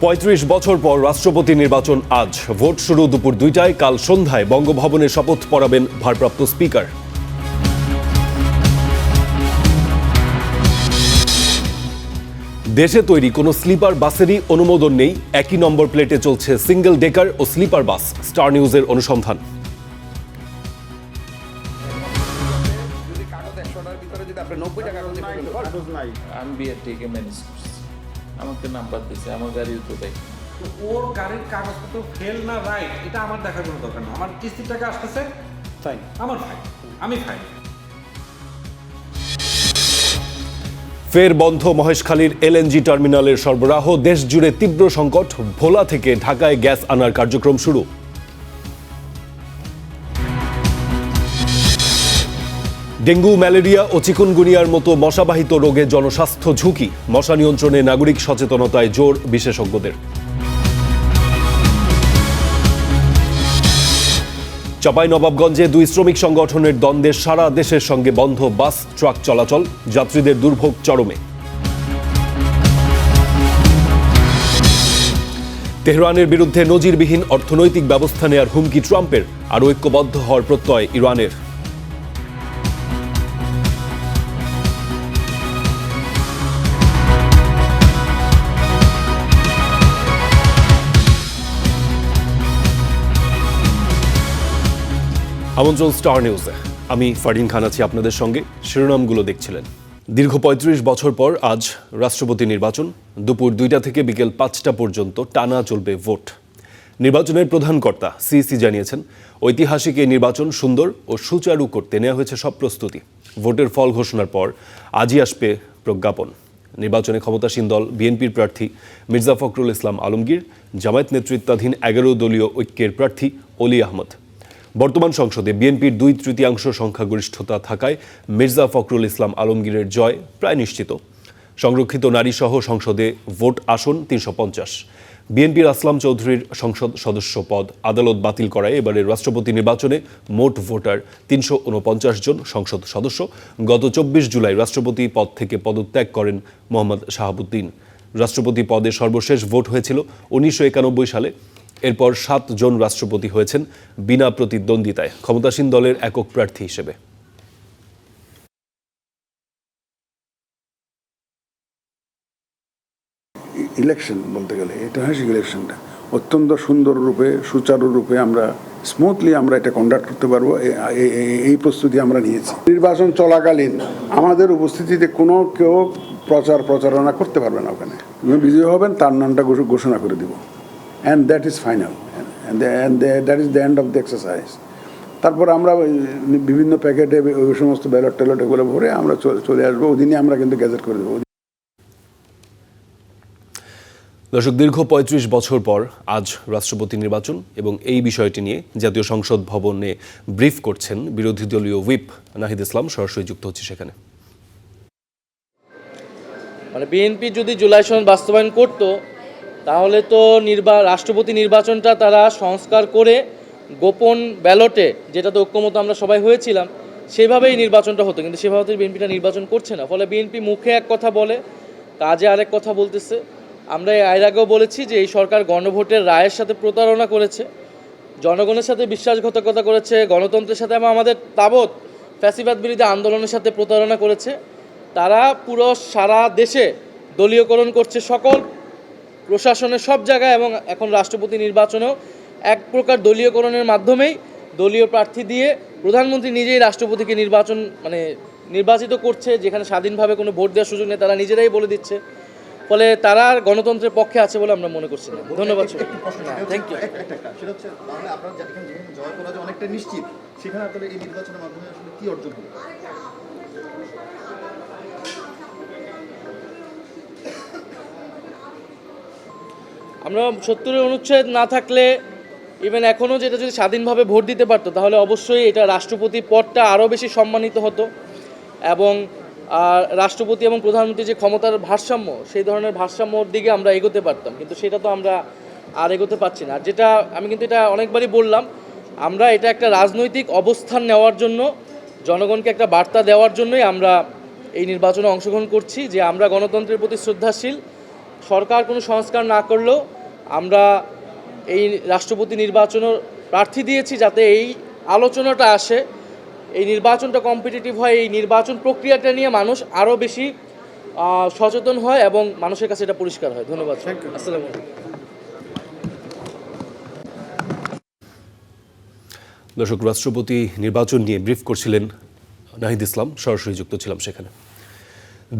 ৩৫ বছর পর রাষ্ট্রপতি নির্বাচন আজ। ভোট শুরু দুপুর ২টায়। কাল সন্ধ্যায় বঙ্গভবনে শপথ পড়াবেন ভারপ্রাপ্ত স্পিকার। দেশে তৈরি কোনো স্লিপার বাসেরই অনুমোদন নেই। একই নম্বর প্লেটে চলছে সিঙ্গেল ডেকার ও স্লিপার বাস। স্টার নিউজের অনুসন্ধান। আমাকে নাম্বার দিয়েছে, আমার গাড়ি তো দেখ ওর গাড়ির কাগজপত্র ফেল না রাইট এটা আমার দেখার কোনো দরকার না। আমার কিস্তির টাকা আসতেছে, ফাইন, আমার ফাইন, আমি ফাইন। ফের বন্ধ মহেশখালীর এলএনজি টার্মিনালের সরবরাহ। দেশ জুড়ে তীব্র সংকট। ভোলা থেকে ঢাকায় গ্যাস আনার কার্যক্রম শুরু। ডেঙ্গু, ম্যালেরিয়া ও চিকুনগুনিয়ার মতো মশাবাহিত রোগে জনস্বাস্থ্য ঝুঁকি। মশা নিয়ন্ত্রণে নাগরিক সচেতনতায় জোর বিশেষজ্ঞদের। চাঁপাইনবাবগঞ্জে দুই শ্রমিক সংগঠনের দ্বন্দ্বে সারা দেশের সঙ্গে বন্ধ বাস ট্রাক চলাচল। যাত্রীদের দুর্ভোগ চরমে। তেহরানের বিরুদ্ধে নজিরবিহীন অর্থনৈতিক ব্যবস্থা নেয়ার হুমকি ট্রাম্পের। আরও ঐক্যবদ্ধ হওয়ার প্রত্যয় ইরানের। আমন্ত্রণ স্টার নিউজে। আমি ফারদিন খান আছি আপনাদের সঙ্গে। শিরোনামগুলো দেখছিলেন। দীর্ঘ ৩৫ বছর পর আজ রাষ্ট্রপতি নির্বাচন। দুপুর ২টা থেকে বিকেল ৫টা পর্যন্ত টানা চলবে ভোট। নির্বাচনের প্রধান কর্তা সিইসি জানিয়েছেন, ঐতিহাসিক এই নির্বাচন সুন্দর ও সুচারু করতে নেওয়া হয়েছে সব প্রস্তুতি। ভোটের ফল ঘোষণার পর আজই আসবে প্রজ্ঞাপন। নির্বাচনে ক্ষমতাসীন দল বিএনপির প্রার্থী মির্জা ফখরুল ইসলাম আলমগীর, জামায়াত নেতৃত্বাধীন ১১ দলীয় ঐক্যের প্রার্থী অলি আহমদ। বর্তমান সংসদে বিএনপির ২/৩ সংখ্যাগরিষ্ঠতা থাকায় মির্জা ফখরুল ইসলাম আলমগীরের জয় প্রায় নিশ্চিত। সংরক্ষিত নারীসহ সংসদে ভোট আসন ৩৫০। বিএনপির আসলাম চৌধুরীর সংসদ সদস্য পদ আদালত বাতিল করায় এবারের রাষ্ট্রপতি নির্বাচনে মোট ভোটার ৩৪৯ জন সংসদ সদস্য। গত ২৪ জুলাই রাষ্ট্রপতি পদ থেকে পদত্যাগ করেন মোহাম্মদ শাহাবুদ্দিন। রাষ্ট্রপতি পদে সর্বশেষ ভোট হয়েছিল ১৯৯১ সালে। এরপর ৭ জন রাষ্ট্রপতি হয়েছেন বিনা প্রতিদ্বন্দ্বিতায়, ক্ষমতাসীন দলের একক প্রার্থী হিসেবে। ইলেকশন বলতে গেলে ঐতিহাসিক ইলেকশনটা অত্যন্ত সুন্দর রূপে সুচারুরূপে আমরা স্মুথলি আমরা এটা কন্ডাক্ট করতে পারবো, এই প্রস্তুতি আমরা নিয়েছি। নির্বাচন চলাকালীন আমাদের উপস্থিতিতে কোনো কেউ প্রচারণা করতে পারবে না। ওখানে বিজয়ী হবেন তার নামটা ঘোষণা করে দিব, and that is final, and that is the end of the exercise. তারপর আমরা বিভিন্ন প্যাকেটে ওই সমস্ত ব্যালট ট্যালট এগুলো ভরে আমরা চলে আসবো। ওদিনই আমরা কিন্তু গ্যাজেট করে দেবো। দর্শক, দীর্ঘ ৩৫ বছর পর আজ রাষ্ট্রপতি নির্বাচন এবং এই বিষয়টি নিয়ে জাতীয় সংসদ ভবনে ব্রিফ করছেন বিরোধী দলীয় হুইপ নাহিদ ইসলাম। সরাসরি যুক্ত হচ্ছে সেখানে। মানে বিএনপি যদি জুলাই সনদ বাস্তবায়ন করতো তাহলে তো রাষ্ট্রপতি নির্বাচনটা তারা সংস্কার করে গোপন ব্যালটে, যেটা তো ঐক্যমত আমরা সবাই হয়েছিলাম, সেভাবেই নির্বাচনটা হতো। কিন্তু সেভাবে বিএনপিটা নির্বাচন করছে না। ফলে বিএনপি মুখে এক কথা বলে, কাজে আরেক কথা বলতেছে। আমরা এর আগেও বলেছি যে এই সরকার গণভোটের রায়ের সাথে প্রতারণা করেছে, জনগণের সাথে বিশ্বাসঘাতকতা করেছে, গণতন্ত্রের সাথে এবং আমাদের তাবৎ ফ্যাসিবাদ বিরোধী আন্দোলনের সাথে প্রতারণা করেছে। তারা পুরো সারা দেশে দলীয়করণ করছে সকল প্রশাসনের সব জায়গায়, এবং এখন রাষ্ট্রপতি নির্বাচনেও এক প্রকার দলীয়করণের মাধ্যমেই দলীয় প্রার্থী দিয়ে প্রধানমন্ত্রী নিজেই রাষ্ট্রপতিকে নির্বাচিত করছে, যেখানে স্বাধীনভাবে কোনো ভোট দেওয়ার সুযোগ নেই, তারা নিজেরাই বলে দিচ্ছে। ফলে তারা আর গণতন্ত্রের পক্ষে আছে বলে আমরা মনে করছি না। ধন্যবাদ। Thank you. আমরা ৭০-এর অনুচ্ছেদ না থাকলে ইভেন এখনও যেটা যদি স্বাধীনভাবে ভোট দিতে পারতো তাহলে অবশ্যই এটা রাষ্ট্রপতি পদটা আরও বেশি সম্মানিত হতো, এবং রাষ্ট্রপতি এবং প্রধানমন্ত্রীর যে ক্ষমতার ভারসাম্য, সেই ধরনের ভারসাম্যর দিকে আমরা এগোতে পারতাম। কিন্তু সেটা তো আমরা আর এগোতে পারছি না। যেটা আমি কিন্তু এটা অনেকবারই বললাম, আমরা এটা একটা রাজনৈতিক অবস্থান নেওয়ার জন্য, জনগণকে একটা বার্তা দেওয়ার জন্যই আমরা এই নির্বাচনে অংশগ্রহণ করছি যে আমরা গণতন্ত্রের প্রতি শ্রদ্ধাশীল, সরকার কোনো সংস্কার না করলেও আমরা এই রাষ্ট্রপতি নির্বাচনের প্রার্থী দিয়েছি যাতে এই আলোচনাটা আসে, এই নির্বাচনটা কম্পিটিটিভ হয়, এই নির্বাচন প্রক্রিয়াটা নিয়ে মানুষ আরও বেশি সচেতন হয় এবং মানুষের কাছে এটা পরিষ্কার হয়। ধন্যবাদ। আসসালামু আলাইকুম। দর্শক, রাষ্ট্রপতি নির্বাচন নিয়ে ব্রিফ করছিলেন নাহিদ ইসলাম, সরাসরি যুক্ত ছিলাম সেখানে।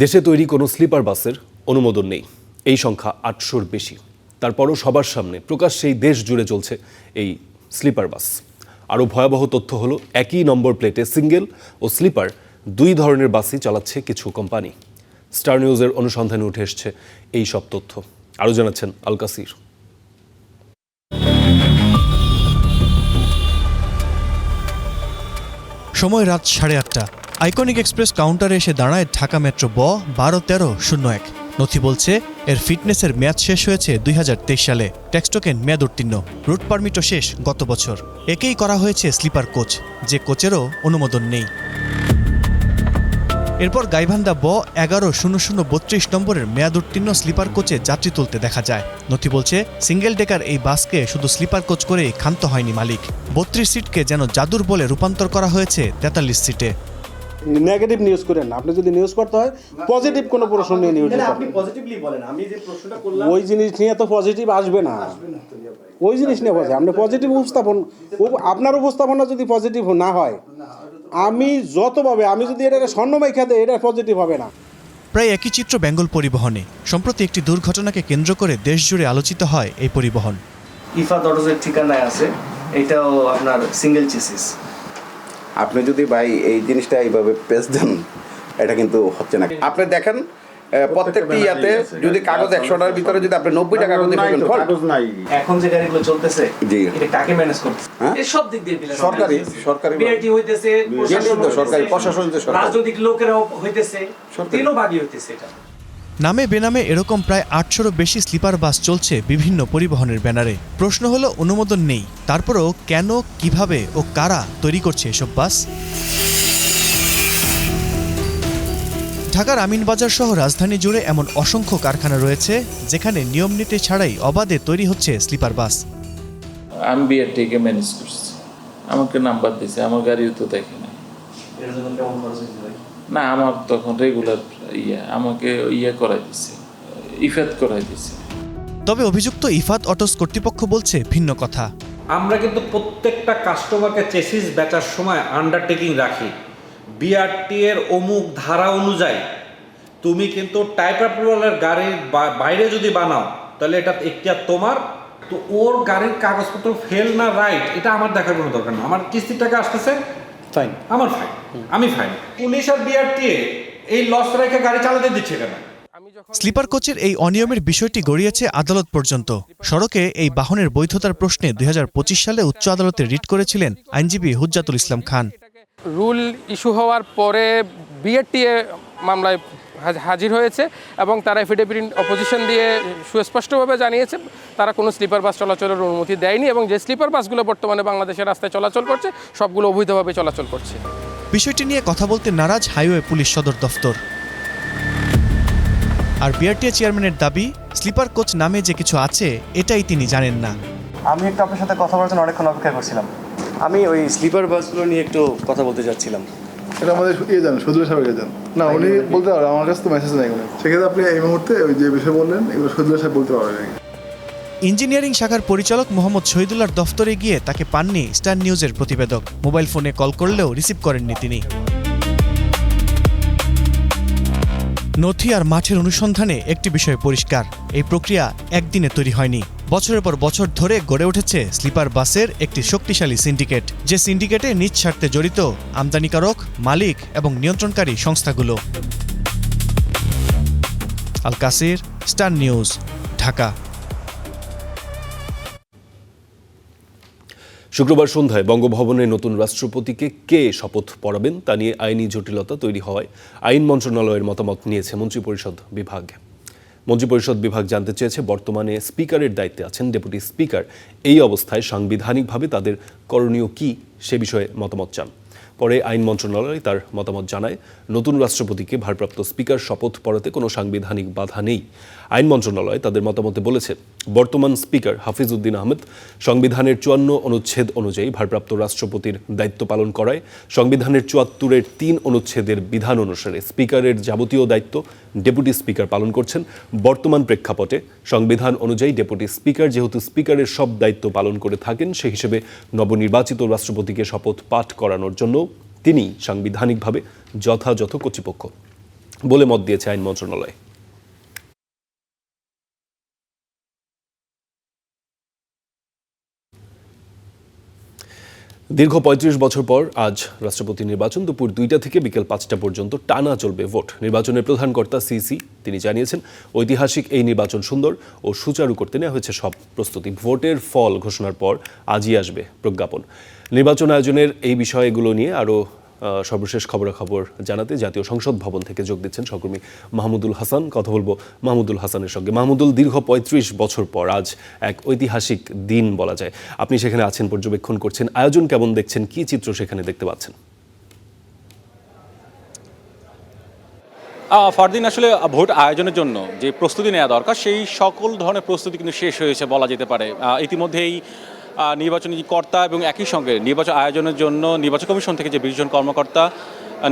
দেশে তৈরি কোনো স্লিপার বাসের অনুমোদন নেই, এই সংখ্যা 800-র বেশি। তারপরও সবার সামনে প্রকাশ্যেই দেশ জুড়ে চলছে এই স্লিপার বাস। আরও ভয়াবহ তথ্য হলো একই নম্বর প্লেটে সিঙ্গেল ও স্লিপার দুই ধরনের বাসই চালাচ্ছে কিছু কোম্পানি। স্টার নিউজের অনুসন্ধানে উঠে এসছে এই সব তথ্য। আরও জানাচ্ছেন আল কাসির। সময় রাত 8:30। আইকনিক এক্সপ্রেস কাউন্টারে এসে দাঁড়ায় ঢাকা মেট্রো ব 12-13-01। নথি বলছে এর ফিটনেসের মেয়াদ শেষ হয়েছে 2023 সালে। ট্যাক্স টোকেন মেয়াদ উত্তীর্ণ, রুট পারমিটও শেষ গত বছর। একেই করা হয়েছে স্লিপার কোচ, যে কোচেরও অনুমোদন নেই। এরপর গাইবান্ধা ব 11-00-32 নম্বরের মেয়াদ উত্তীর্ণ স্লিপার কোচে যাত্রী তুলতে দেখা যায়। নথি বলছে সিঙ্গেল ডেকার এই বাসকে শুধু স্লিপার কোচ করেই ক্ষান্ত হয়নি মালিক। 32 সিটকে যেন জাদুর বলে রূপান্তর করা হয়েছে 43 সিটে। নেগেটিভ নিউজ করেন না, আপনি যদি নিউজ করতে হয় পজিটিভ কোনো প্রশ্ন নিয়ে নিউজ করতে আপনি পজিটিভলি বলেন। আমি যে প্রশ্নটা করলাম ওই জিনিস নিয়ে তো পজিটিভ আসবে না, ওই জিনিস নিয়ে পজিটিভ আপনি পজিটিভ উপস্থাপন, আপনার উপস্থাপনা যদি পজিটিভ না হয়, আমি যতভাবে আমি যদি এটা স্বর্ণময় খেতে এটা পজিটিভ হবে না। প্রায় একই চিত্র বেঙ্গল পরিবহনে। সম্প্রতি একটি দুর্ঘটনাকে কেন্দ্র করে দেশজুড়ে আলোচিত হয় এই পরিবহন। ইফাত অটোজের ঠিকানায় আছে, এটাও আপনার সিঙ্গেল চেসিস। আপনি যদি ভাই এই জিনিসটা এইভাবে পেজ দেন, এটা কিন্তু হচ্ছে না। আপনি দেখেন প্রত্যেকটি ইয়াতে যদি কাগজ 100টার ভিতরে যদি আপনি 90টা কাগজ দেখবেন, কাগজ নাই। এখন যে গাড়িগুলো চলতেছে জি, এটা কাকে ম্যানেজ করতেছে? এই সব দিক দিয়ে সরকারি বিআরটি হইতেছে, সরকারি প্রশাসন, রাজনৈতিক লোকেরাও হইতেছে, তিনও ভাগই হইতেছে। এটা নামে বেনামে এরকম প্রায় 800-রও বেশি স্লিপার বাস চলছে বিভিন্ন পরিবহনের ব্যানারে। প্রশ্ন হলো অনুমোদন নেই, তারপরও কেন, কিভাবে ও কারা তৈরি করছে এসব বাস? ঢাকার আমিনবাজার সহ রাজধানী জুড়ে এমন অসংখ্য কারখানা রয়েছে যেখানে নিয়ম নীতি ছাড়াই অবাধে তৈরি হচ্ছে স্লিপার বাস। আমি বিআরটিকে ম্যানেজ করছি, আমাকে নাম্বার দিয়েছে, আমার গাড়িও তো দেখে না। না, আমার তখন রেগুলার আমাকে করাই দিচ্ছে, ইফাত করাই দিচ্ছে। তবে অভিযুক্ত ইফাত অটোস কর্তৃপক্ষ বলছে ভিন্ন কথা। আমরা কিন্তু প্রত্যেকটা কাস্টমারকে চেসিস বেচার সময় আন্ডারটেকিং রাখি, বিআরটি এর অমুক ধারা অনুযায়ী তুমি কিন্তু টাইপ অ্যাপ্রুভালের গাড়ির বাইরে যদি বানাও তাহলে এটা এখতিয়ার তোমার। তো ওর গাড়ির কাগজপত্র ফেল না রাইট এটা আমার দেখার কোনো দরকার না। আমার কিস্তির টাকা আসতেছে, ফাইন, আমার ফাইন, আমি ফাইন। পুলিশ আর বিআরটি এই লস রেখে গাড়ি চালাতে দিচ্ছে কেন? স্লিপার কোচের এই অনিয়মের বিষয়টি গড়িয়েছে আদালত পর্যন্ত। সড়কে এই বাহনের বৈধতার প্রশ্নে 2025 সালে উচ্চ আদালতে রিট করেছিলেন আইনজীবী হুজ্জাতুল ইসলাম খান। রুল ইস্যু হওয়ার পরে বিআরটিএ মামলায় হাজির হয়েছে এবং তারা এফিডেভিট অপোজিশন দিয়ে সুস্পষ্টভাবে জানিয়েছে তারা কোনো স্লিপার বাস চলাচলের অনুমতি দেয়নি এবং যে স্লিপার বাসগুলো বর্তমানে বাংলাদেশের রাস্তায় চলাচল করছে সবগুলো অবৈধভাবে চলাচল করছে। বিষয়টি নিয়ে কথা বলতে নারাজ হাইওয়ে পুলিশ সদর দফতর। আর বিআরটিএ চেয়ারম্যানের দাবি, স্লিপার কোচ নামে যে কিছু আছে এটাই তিনি জানেন না। আমি একটু আপনার সাথে কথা বলার জন্য অনেকক্ষণ অপেক্ষা করছিলাম। আমি ওই স্লিপার বাসগুলো নিয়ে একটু কথা বলতে যাচ্ছিলাম। এটা আমাদের জানেন, সদুল্লাহ সাহেবকে জান না, উনি বলতে পারবেন, আমার কাছে তো মেসেজ নেই কোনো। সেক্ষেত্রে আপনি এই মুহূর্তে ওই যে বিষয় বললেন এগুলো সদুল্লাহ সাহেব বলতে পারবেন। ইঞ্জিনিয়ারিং শাখার পরিচালক মোহাম্মদ শহীদুল্লাহর দফতরে গিয়ে তাকে পাননি স্টার নিউজের প্রতিবেদক। মোবাইল ফোনে কল করলেও রিসিভ করেননি তিনি। নথি আর মাঠের অনুসন্ধানে একটি বিষয় পরিষ্কার, এই প্রক্রিয়া একদিনে তৈরি হয়নি। বছরের পর বছর ধরে গড়ে উঠেছে স্লিপার বাসের একটি শক্তিশালী সিন্ডিকেট, যে সিন্ডিকেটে নিজ স্বার্থে জড়িত আমদানিকারক, মালিক এবং নিয়ন্ত্রণকারী সংস্থাগুলো। আল কাসির, স্টার নিউজ, ঢাকা। শুক্রবার সন্ধ্যায় বঙ্গভবনে নতুন রাষ্ট্রপতিকে কে শপথ পড়াবেন তা নিয়ে আইনি জটিলতা তৈরি হওয়ায় আইন মন্ত্রণালয়ের মতামত নিয়েছে মন্ত্রিপরিষদ বিভাগ। মন্ত্রিপরিষদ বিভাগ জানতে চেয়েছে, বর্তমানে স্পিকারের দায়িত্বে আছেন ডেপুটি স্পিকার, এই অবস্থায় সাংবিধানিকভাবে তাদের করণীয় কি সে বিষয়ে মতামত চান। পরে আইন মন্ত্রণালয় তার মতামত জানায়, নতুন রাষ্ট্রপতিকে ভারপ্রাপ্ত স্পিকার শপথ পড়াতে কোনো সাংবিধানিক বাধা নেই। আইন মন্ত্রণালয় তাদের মতামতে বলেছে, বর্তমান স্পিকার হাফিজ উদ্দিন আহমেদ সংবিধানের ৫৪ অনুচ্ছেদ অনুযায়ী ভারপ্রাপ্ত রাষ্ট্রপতির দায়িত্ব পালন করায় সংবিধানের ৭৪-এর ৩ অনুচ্ছেদের বিধান অনুসারে স্পিকারের যাবতীয় দায়িত্ব ডেপুটি স্পিকার পালন করছেন। বর্তমান প্রেক্ষাপটে সংবিধান অনুযায়ী ডেপুটি স্পিকার যেহেতু স্পিকারের সব দায়িত্ব পালন করে থাকেন, সেই হিসেবে নবনির্বাচিত রাষ্ট্রপতিকে শপথ পাঠ করানোর জন্য তিনি সাংবিধানিকভাবে যথাযথ কর্তৃপক্ষ বলে মত দিয়েছে আইন মন্ত্রণালয়। দীর্ঘ ৩৫ বছর পর আজ রাষ্ট্রপতি নির্বাচন। দুপুর ২টা থেকে বিকেল ৫টা পর্যন্ত টানা চলবে ভোট। নির্বাচনের প্রধান কর্তা সিসি তিনি জানিয়েছেন, ঐতিহাসিক এই নির্বাচন সুন্দর ও সুচারু করতে নেওয়া হয়েছে সব প্রস্তুতি। ভোটের ফল ঘোষণার পর আজই আসবে প্রজ্ঞাপন। নির্বাচন আয়োজনের এই বিষয়গুলো নিয়ে আরও সর্বশেষ খবরাখবর জানাতে জাতীয় সংসদ ভবন থেকে যোগ দিচ্ছেন সহকর্মী মাহমুদুল হাসান। কথা বলবো মাহমুদুল হাসানের সঙ্গে। মাহমুদুল, দীর্ঘ ৩৫ বছর পর আজ এক ঐতিহাসিক দিন বলা যায়। আপনি সেখানে আছেন, পর্যবেক্ষণ করছেন, আয়োজন কেমন দেখছেন, কি চিত্র সেখানে দেখতে পাচ্ছেন? ফারদিন, আসলে ভোট আয়োজনের জন্য যে প্রস্তুতি নেওয়া দরকার সেই সকল ধরনের প্রস্তুতি কিন্তু শেষ হয়েছে বলা যেতে পারে। ইতিমধ্যেই নির্বাচনী কর্তা এবং একই সঙ্গে নির্বাচন আয়োজনের জন্য নির্বাচন কমিশন থেকে যে ২০ জন কর্মকর্তা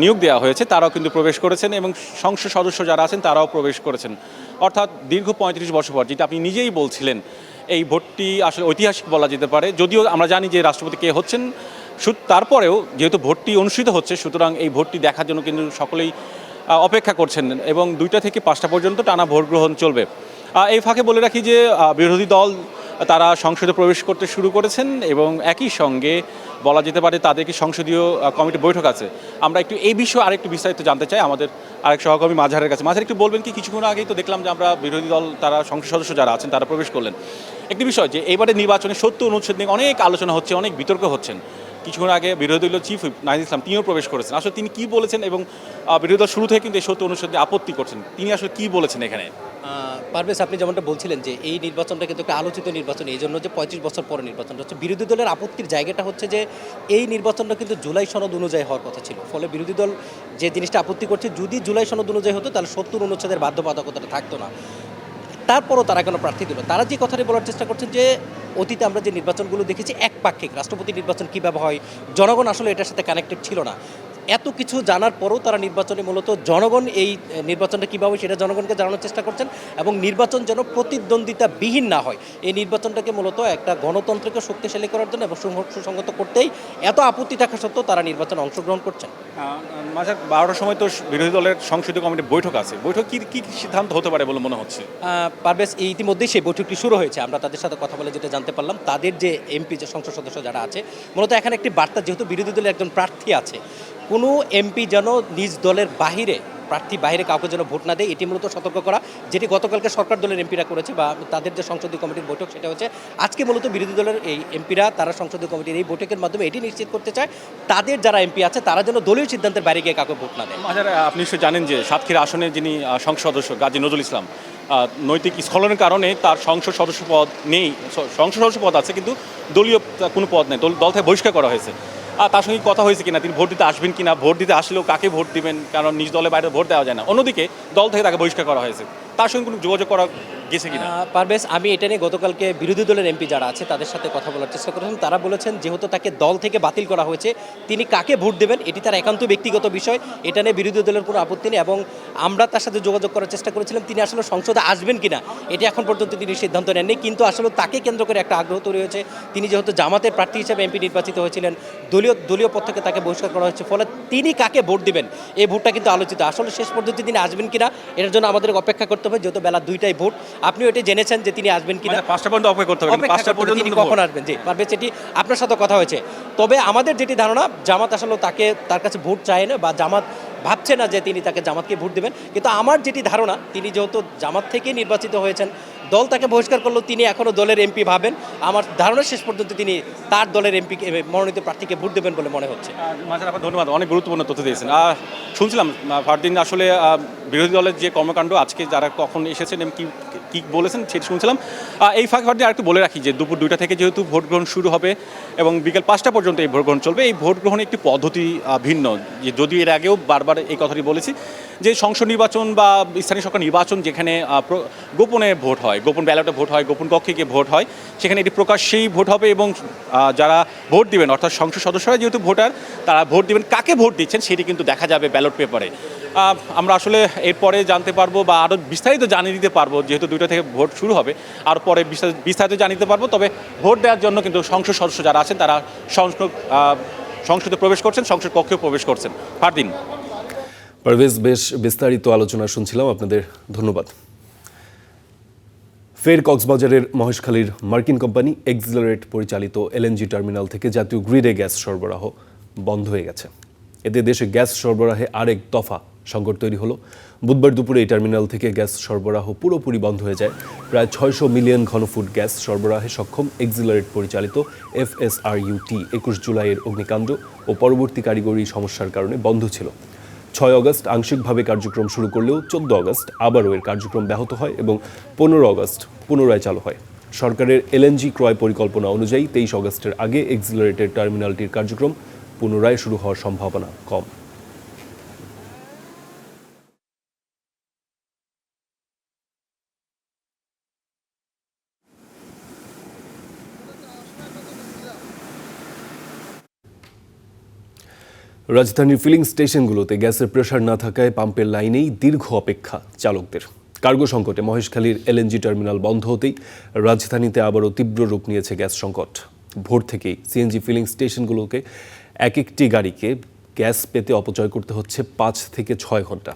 নিয়োগ দেওয়া হয়েছে তারাও কিন্তু প্রবেশ করেছেন এবং সংসদ সদস্য যারা আছেন তারাও প্রবেশ করেছেন। অর্থাৎ দীর্ঘ ৩৫ বছর পর, যেটা আপনি নিজেই বলছিলেন, এই ভোটটি আসলে ঐতিহাসিক বলা যেতে পারে। যদিও আমরা জানি যে রাষ্ট্রপতি কে হচ্ছেন, তারপরেও যেহেতু ভোটটি অনুষ্ঠিত হচ্ছে, সুতরাং এই ভোটটি দেখার জন্য কিন্তু সকলেই অপেক্ষা করছেন এবং ২টা থেকে ৫টা পর্যন্ত টানা ভোট গ্রহণ চলবে। এই ফাঁকে বলে রাখি যে বিরোধী দল তারা সংসদে প্রবেশ করতে শুরু করেছেন এবং একই সঙ্গে বলা যেতে পারে তাদের কি সংসদীয় কমিটির বৈঠক আছে। আমরা একটু এই বিষয়ে আরেকটু বিস্তারিত জানতে চাই আমাদের আরেক সহকর্মী মাঝারের কাছে। মাঝার একটু বলবেন কি, কিছুক্ষণ আগেই তো দেখলাম যে আমরা বিরোধী দল তারা সংসদ সদস্য যারা আছেন তারা প্রবেশ করলেন। একটি বিষয় যে এবারে নির্বাচনে ৭০ অনুচ্ছেদ নিয়ে অনেক আলোচনা হচ্ছে, অনেক বিতর্ক হচ্ছেন। কিছুক্ষণ আগে বিরোধী দলীয় চিফ হুইপ নাহিদ ইসলাম তিনিও প্রবেশ করেছেন। আসলে তিনি কি বলেছেন এবং বিরোধী দল শুরু থেকে কিন্তু এই ৭০ অনুচ্ছেদ নিয়ে আপত্তি করছেন, তিনি আসলে কি বলেছেন এখানে? পারভেজ, আপনি যেমনটা বলছিলেন যে এই নির্বাচনটা কিন্তু একটা আলোচিত নির্বাচন, এই জন্য যে ৩৫ বছর পরে নির্বাচনটা হচ্ছে। বিরোধী দলের আপত্তির জায়গাটা হচ্ছে যে এই নির্বাচনটা কিন্তু জুলাই সনদ অনুযায়ী হওয়ার কথা ছিল। ফলে বিরোধী দল যে জিনিসটা আপত্তি করছে, যদি জুলাই সনদ অনুযায়ী হতো তাহলে ৭০ অনুচ্ছেদের বাধ্যবাধকতাটা থাকতো না। তারপরও তারা কেন প্রার্থী দিল? তারা যে কথাটি বলার চেষ্টা করছেন যে অতীতে আমরা যে নির্বাচনগুলো দেখেছি একপাক্ষিক, রাষ্ট্রপতি নির্বাচন কীভাবে হয়, জনগণ আসলে এটার সাথে কানেক্টেড ছিল না। এত কিছু জানার পরও তারা নির্বাচনে মূলত জনগণ এই নির্বাচনটা কীভাবে সেটা জনগণকে জানানোর চেষ্টা করছেন এবং নির্বাচন যেন প্রতিদ্বন্দ্বিতাবিহীন না হয়, এই নির্বাচনটাকে মূলত একটা গণতন্ত্রকে শক্তিশালী করার জন্য এবং সুসংগত করতেই এত আপত্তি থাকা সত্ত্বেও তারা নির্বাচনে অংশগ্রহণ করছেন। মাঝে ১২টার সময় তো বিরোধী দলের সংসদীয় কমিটির বৈঠক আছে, বৈঠক কি সিদ্ধান্ত হতে পারে বলে মনে হচ্ছে? পারভেজ, ইতিমধ্যেই সেই বৈঠকটি শুরু হয়েছে। আমরা তাদের সাথে কথা বলে যেটা জানতে পারলাম, তাদের যে এমপি, যে সংসদ সদস্য যারা আছে, মূলত এখানে একটি বার্তা, যেহেতু বিরোধী দলের একজন প্রার্থী আছে, কোনো এমপি যেন নিজ দলের বাইরে কাউকে যেন ভোট না দেয়, এটি মূলত সতর্ক করা, যেটি গতকালকে সরকার দলের এমপিরা করেছে বা তাদের যে সংসদীয় কমিটির বৈঠক সেটা হচ্ছে আজকে। মূলত বিরোধী দলের এই এমপিরা তারা সংসদীয় কমিটির এই বৈঠকের মাধ্যমে এটি নিশ্চিত করতে চায় তাদের যারা এমপি আছে তারা যেন দলীয় সিদ্ধান্তের বাইরে গিয়ে কাউকে ভোট না দেয়। আপনি নিশ্চয়ই জানেন যে সাতক্ষীরা আসনে যিনি সংসদ সদস্য গাজী নজরুল ইসলাম, নৈতিক স্খলনের কারণে তার সংসদ সদস্য পদ নেই। সংসদ সদস্য পদ আছে কিন্তু দলীয় কোনো পদ নেই, দল থেকে বহিষ্কার করা হয়েছে। তার সঙ্গে কথা হয়েছে কিনা, তিনি ভোট দিতে আসবেন কিনা, ভোট দিতে আসলেও কাকে ভোট দিবেন, কারণ নিজ দলের বাইরে ভোট দেওয়া যায় না। অন্যদিকে দল থেকে তাকে বহিষ্কার করা হয়েছে, তার সঙ্গে কোনো যোগাযোগ করা গেছে কিনা? পারভেজ, আমি এটা নিয়ে গতকালকে বিরোধী দলের এমপি যারা আছে তাদের সাথে কথা বলার চেষ্টা করেছেন। তারা বলেছেন যেহেতু তাকে দল থেকে বাতিল করা হয়েছে, তিনি কাকে ভোট দেবেন এটি তার একান্ত ব্যক্তিগত বিষয়, এটা নিয়ে বিরোধী দলের কোনো আপত্তি নেই। এবং আমরা তার সাথে যোগাযোগ করার চেষ্টা করেছিলাম, তিনি আসলে সংসদে আসবেন কিনা এটি এখন পর্যন্ত তিনি সিদ্ধান্ত নেননি। কিন্তু আসলে তাকে কেন্দ্র করে একটা আগ্রহ তৈরি হয়েছে। তিনি যেহেতু জামাতের প্রার্থী হিসেবে এমপি নির্বাচিত হয়েছিলেন, দলীয় পদ থেকে তাকে বহিষ্কার করা হয়েছে, ফলে তিনি কাকে ভোট দিবেন এই ভোটটা কিন্তু আলোচিত। আসলে শেষ পর্যন্ত তিনি আসবেন কিনা এটার জন্য আমাদের অপেক্ষা করতে হবে, যেহেতু বেলা 2টায় ভোট। আপনিও এটা জেনেছেন যে তিনি আসবেন কিনা, 5টা পর্যন্ত অপেক্ষা করতে হবে, 5টা পর্যন্ত তিনি কখন আসবেন। জি পারবে, সেটি আপনার সাথে কথা হয়েছে। তবে আমাদের যেটি ধারণা, জামাত আসলে তার কাছে ভোট চায় না বা জামাত ভাবছে না যে তিনি তাকে জামাতকে ভোট দেবেন। কিন্তু আমার যেটি ধারণা, তিনি যেহেতু জামাত থেকে নির্বাচিত হয়েছেন, দল তাকে বহিষ্কার করলেও তিনি এখনও দলের এমপি ভাবেন। আমার ধারণা শেষ পর্যন্ত তিনি তার দলের এমপি মনোনীত প্রার্থীকে ভোট দেবেন বলে মনে হচ্ছে। ধন্যবাদ, অনেক গুরুত্বপূর্ণ তথ্য দিয়েছেন। শুনছিলাম ফারদিন, আসলে বিরোধী দলের যে কর্মকাণ্ড আজকে যারা কখন এসেছেন এবং কী বলেছেন সেটা শুনছিলাম। এই ফাঁকে আরেকটু বলে রাখি যে দুপুর 2টা থেকে যেহেতু ভোট গ্রহণ শুরু হবে এবং বিকেল 5টা পর্যন্ত এই ভোট গ্রহণ চলবে, এই ভোট গ্রহণের একটি পদ্ধতি ভিন্ন। যে যদিও এর আগেও বারবার এই কথাটি বলেছি যে সংসদ নির্বাচন বা স্থানীয় সরকার নির্বাচন যেখানে গোপনে ভোট হয়, গোপন ব্যালটে ভোট হয়, গোপন কক্ষে গিয়ে ভোট হয়, সেখানে এটি প্রকাশ্যেই ভোট হবে এবং যারা ভোট দিবেন অর্থাৎ সংসদ সদস্যরা যেহেতু ভোটার, তারা ভোট দিবেন, কাকে ভোট দিচ্ছেন সেটি কিন্তু দেখা যাবে ব্যালট পেপারে। আমরা আসলে এরপরে জানতে পারবো বা আরও বিস্তারিত জানিয়ে দিতে পারবো, যেহেতু 2টা থেকে ভোট শুরু হবে, আর পরে বিস্তারিত জানিয়ে দিতে পারবো। তবে ভোট দেওয়ার জন্য কিন্তু সংসদ সদস্য যারা আছেন তারা সংসদে প্রবেশ করছেন, সংসদ কক্ষেও প্রবেশ করছেন। ফারদিন। পারভেজ, বেশ বিস্তারিত আলোচনা শুনছিলাম, আপনাদের ধন্যবাদ। ফের কক্সবাজারের মহেশখালীর মার্কিন কোম্পানি এক্সিলারেট পরিচালিত এলএনজি টার্মিনাল থেকে জাতীয় গ্রিডে গ্যাস সরবরাহ বন্ধ হয়ে গেছে। এতে দেশে গ্যাস সরবরাহে আরেক দফা সংকট তৈরি হলো। বুধবার দুপুরে এই টার্মিনাল থেকে গ্যাস সরবরাহ পুরোপুরি বন্ধ হয়ে যায়। প্রায় 600 মিলিয়ন ঘনফুট গ্যাস সরবরাহে সক্ষম এক্সিলারেট পরিচালিত FSRU-T 21 জুলাইয়ের অগ্নিকাণ্ড ও পরবর্তী কারিগরি সমস্যার কারণে বন্ধ ছিল। 6 আগস্ট আংশিকভাবে কার্যক্রম শুরু করলেও 14 আগস্ট আবারও এর কার্যক্রম ব্যাহত হয় এবং 15 আগস্ট পুনরায় চালু হয়। সরকারের এলএনজি ক্রয় পরিকল্পনা অনুযায়ী 23 আগস্টের আগে এক্সিলারেটেড টার্মিনালটির কার্যক্রম পুনরায় শুরু হওয়ার সম্ভাবনা কম। রাজধানীর ফিলিং স্টেশনগুলোতে গ্যাসের প্রেসার না থাকায় পাম্পের লাইনেই দীর্ঘ অপেক্ষা চালকদের। কার্গো সংকটে মহেশখালীর এলএনজি টার্মিনাল বন্ধ হতেই রাজধানীতে আবারও তীব্র রূপ নিয়েছে গ্যাস সংকট। ভোর থেকেই সিএনজি ফিলিং স্টেশনগুলোকে এক একটি গাড়িকে গ্যাস পেতে অপচয় করতে হচ্ছে 5 থেকে 6 ঘন্টা।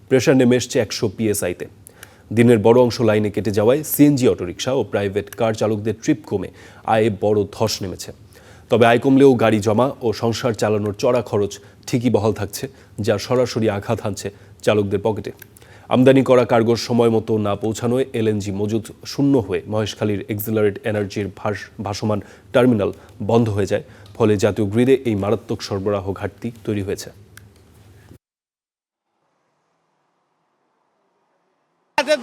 প্রেসার নেমে এসছে 100 PSI-তে। দিনের বড় অংশ লাইনে কেটে যাওয়ায় সিএনজি অটোরিকশা ও প্রাইভেট কার চালকদের ট্রিপ কমে আয়ে বড় ধস নেমেছে। তবে আয় কমলেও গাড়ি জমা ও সংসার চালানোর চড়া খরচ ঠিকই বহাল থাকছে, যা সরাসরি আঘাত হানছে চালকদের পকেটে। আমদানি করা কার্গোর সময় মতো না পৌঁছানোয় এলএনজি মজুদ শূন্য হয়ে মহেশখালীর এক্সিলারেট এনার্জির ভাসমান টার্মিনাল বন্ধ হয়ে যায়। ফলে জাতীয় গ্রিডে এই মারাত্মক সরবরাহ ঘাটতি তৈরি হয়েছে।